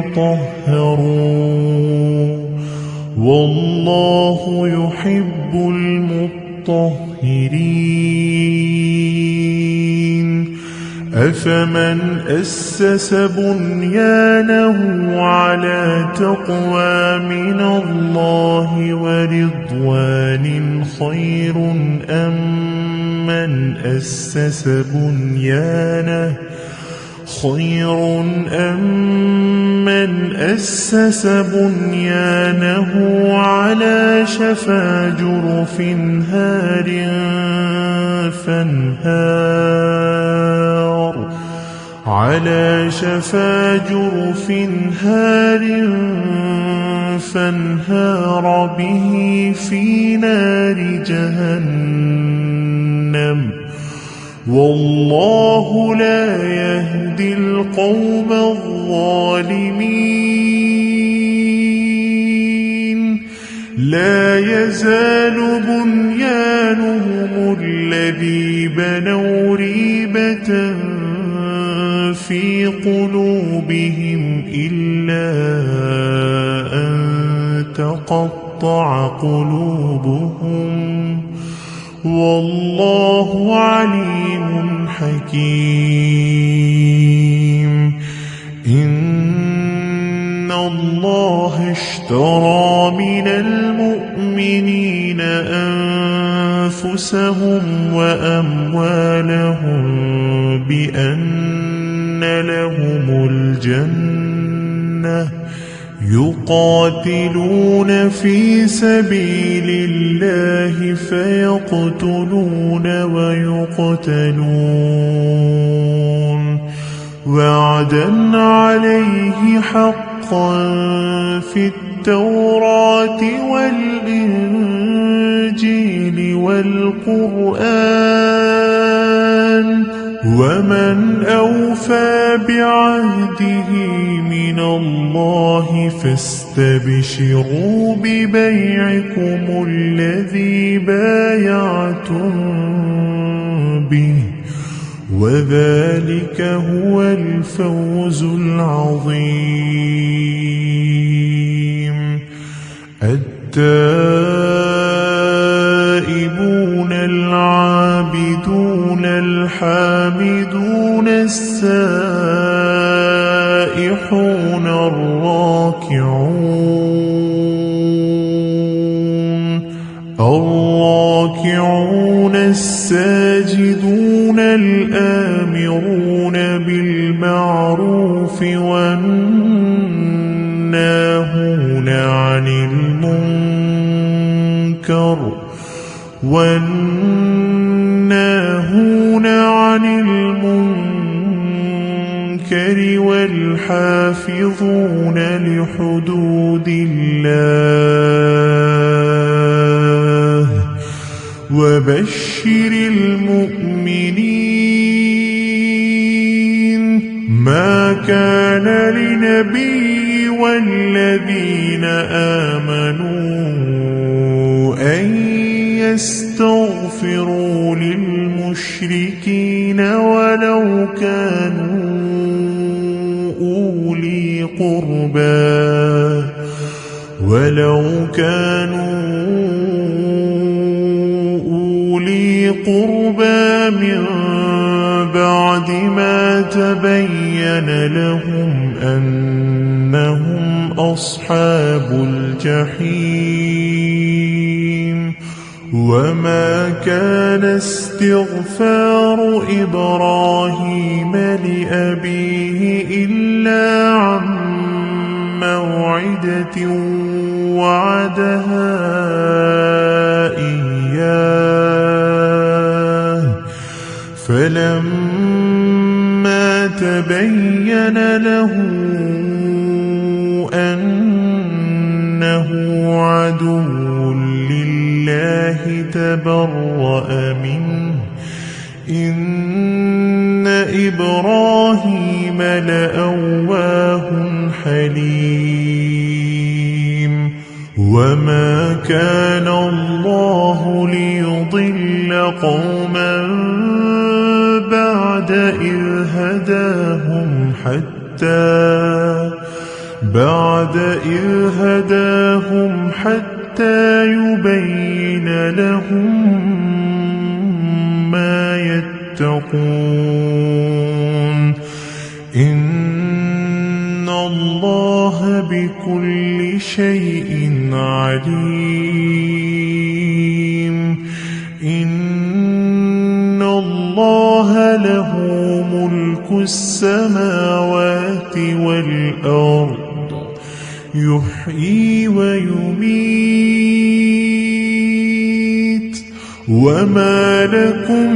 يتطهروا والله يحب المطهرين أفمن أسس بنيانه على تقوى من الله ورضوان خير أم من أسس بنيانه على شفا جرف هار فانهار به في نار جهنم والله لا يهدي القوم الظالمين لا يزال بنيانهم الذي بنوا ريبة في قلوبهم إلا أن تقطع قلوبهم والله عليم حكيم إن واشترى من المؤمنين أنفسهم وأموالهم بأن لهم الجنة يقاتلون في سبيل الله فيقتلون ويقتلون وعدا عليه حقا في التوراة والإنجيل والقرآن ومن أوفى بعهده من الله فاستبشروا ببيعكم الذي بايعتم به وذلك هو الفوز العظيم. التائبون العابدون الحامدون السائحون الراكعون الساجدون الآمرون بالمعروف والناهون عن المنكر والحافظون لحدود الله وبشر المؤمنين. ما كان لنبي والذين آمنوا أن يستغفروا للمشركين ولو كانوا أولي قربى من بعد ما تبين لهم أنهم أصحاب الجحيم. وما كان استغفار إبراهيم لأبيه إلا عن موعدة وعدها إياه فلما تبين له أنه عدو لله تبرأ منه إن إبراهيم لأواه حليم. وما كان الله ليضل قوما بعد إذ هداهم حتى يبين لهم ما يتقون إن الله بكل شيء عليم. إن الله له ملك السماوات والأرض يحيي ويميت وما لكم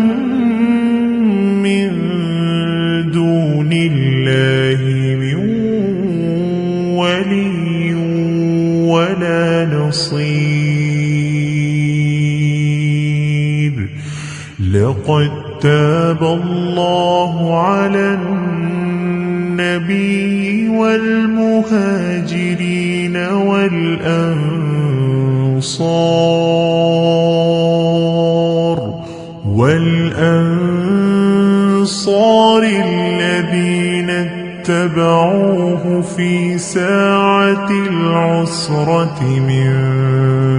من دون الله من ولي ولا نصير. لقد تاب الله على النبي والمهاجرين والأنصار الذين اتبعوه في ساعة العسرة من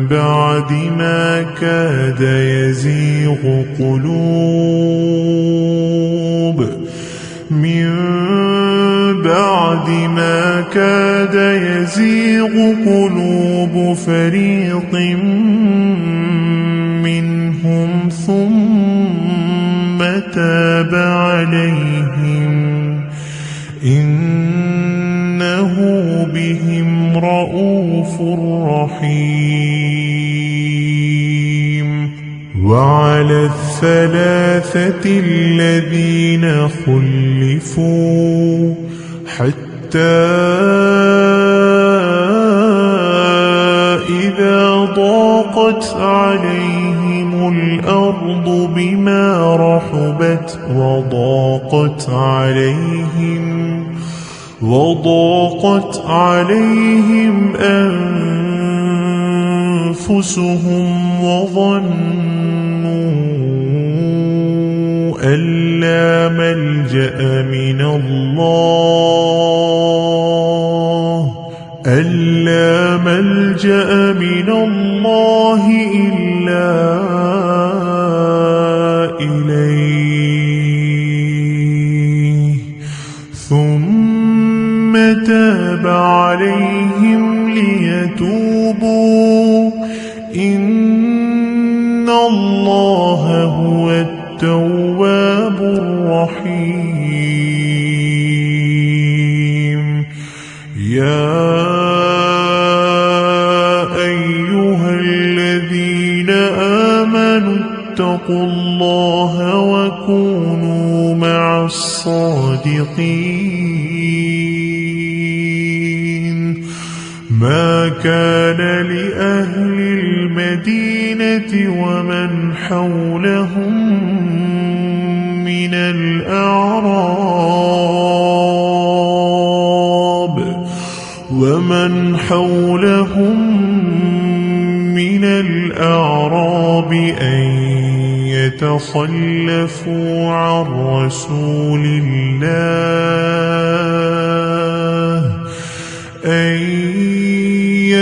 بعد ما كاد يزيغ قلوب فريق منهم ثم تاب عليهم إنه بهم رءوف رحيم وعلى الثلاثة الذين خلفوا حتى إذا ضاقت عليهم الأرض بما رحبت وضاقت عليهم أنفسهم وظنوا أن لا ملجأ من الله إلا إليه ثم تاب عليهم ليتوبوا إن الله هو التواب الرحيم يا أيها الذين آمنوا اتقوا الله وكونوا مع الصادقين ما كان لأهل المدينة ومن حولهم من الأعراب أن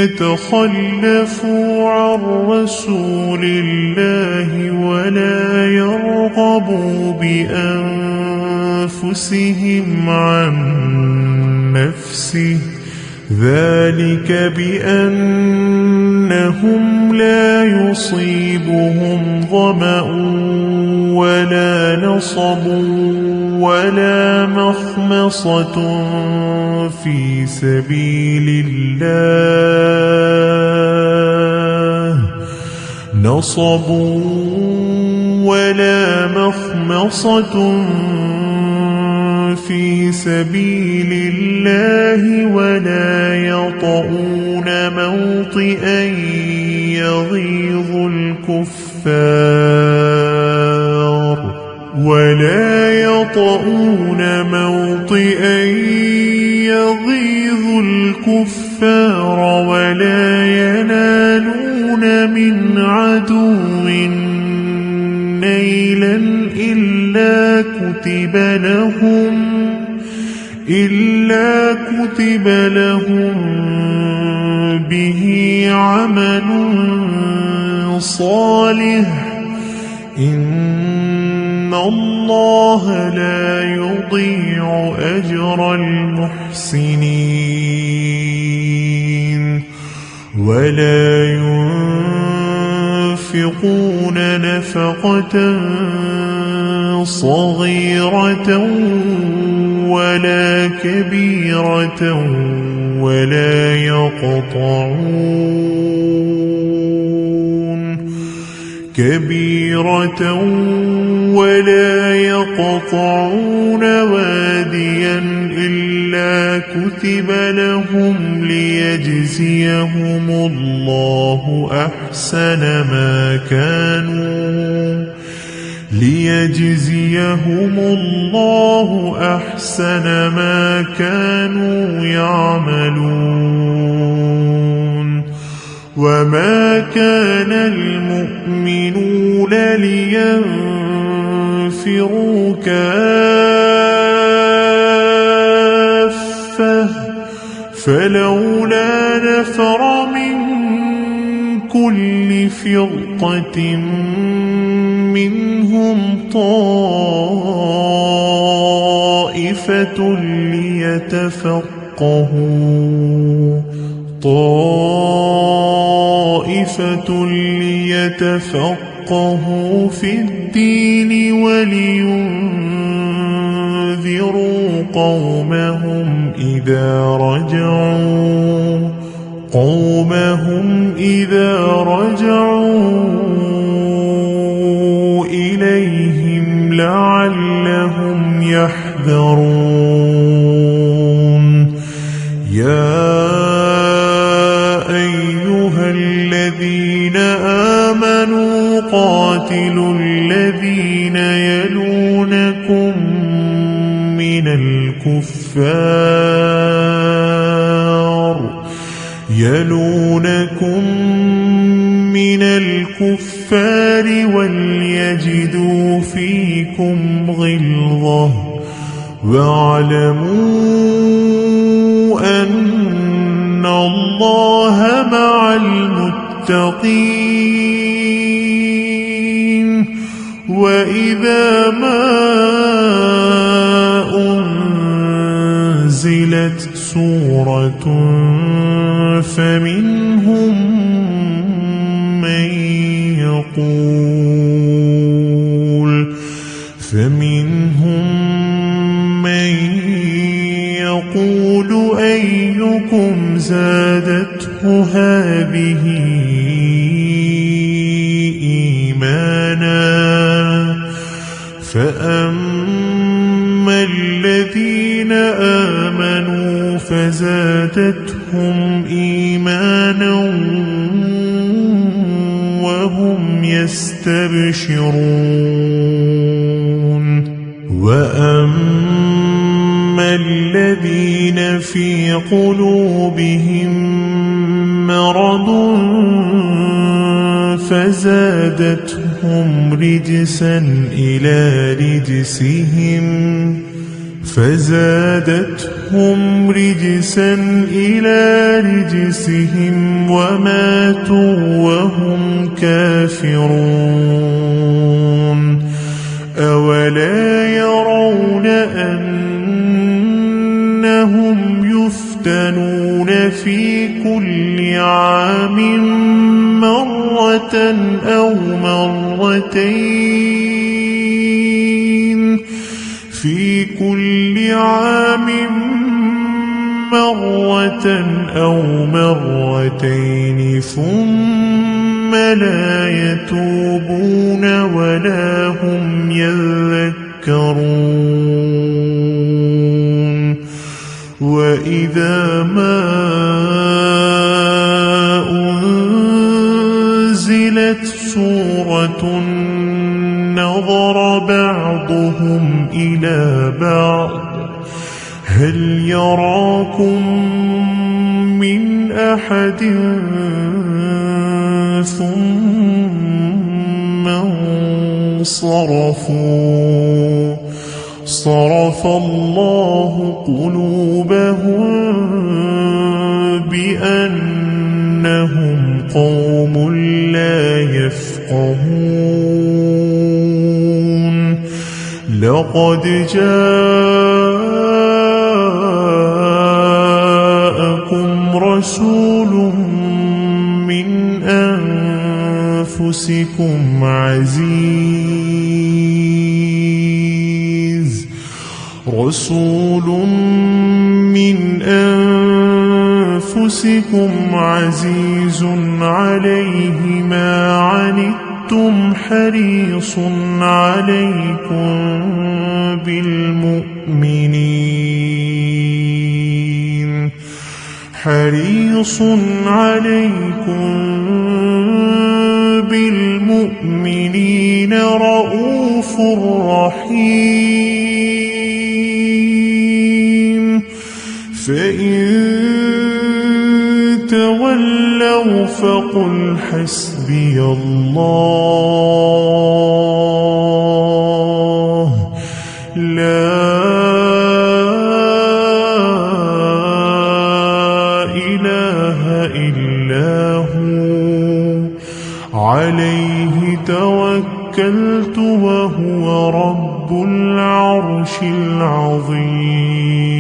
يتخلفوا عن رسول الله ولا يرغبوا بأنفسهم عن نفسه ذلك بأنهم لا يصيبهم ظمأ ولا نصب ولا مخمصة في سبيل الله ولا يطؤون موطئا يغيظ الكفار ولا ينالون من عدو نيلا إلا كتب لهم به عمل صالح إن الله لا يضيع أجر المحسنين ولا ينفقون نفقة صغيرة ولا كبيرة ولا يقطعون واديا إلا كتب لهم ليجزيهم الله أحسن ما كانوا يعملون وما كان المؤمنون لينفروا كافة فلولا نفر من كل فرقة منهم طائفة ليتفقهوا طائفة ليتفقهوا في الدين ولينذروا قومهم إذا رجعوا إليهم لعلهم يحذرون. يا أيها الذين آمنوا قاتلوا الذين يلونكم من الكفار وليجدوا فيكم غلظة واعلموا أن الله مع المتقين. وإذا ما أنزلت سورة فمنهم من يقول أيكم زادته هذه إيمانا فأما الذين آمنوا فزادتهم إيمانا وهم يستبشرون. وأما الذين في قلوبهم مرض فزادتهم رجسا إلى رجسهم وماتوا وهم كافرون. أولا يرون أنهم يفتنون في كل عام مرة أو مرتين ثم لا يتوبون ولا هم يذكرون. وإذا ما أنزلت سورة نظر بعضهم إلى بعض هل يراكم من أحد ثم انصرفوا صرف الله قلوبهم بأنهم قوم لا يفقهون. لقد جاءكم رسول من أنفسكم عزيز عليه ما عنتم حريص عليكم بالمؤمنين رؤوف رحيم. فإن تولوا فقل حسبي الله لا إله إلا هو عليه توكلت وهو رب العرش العظيم.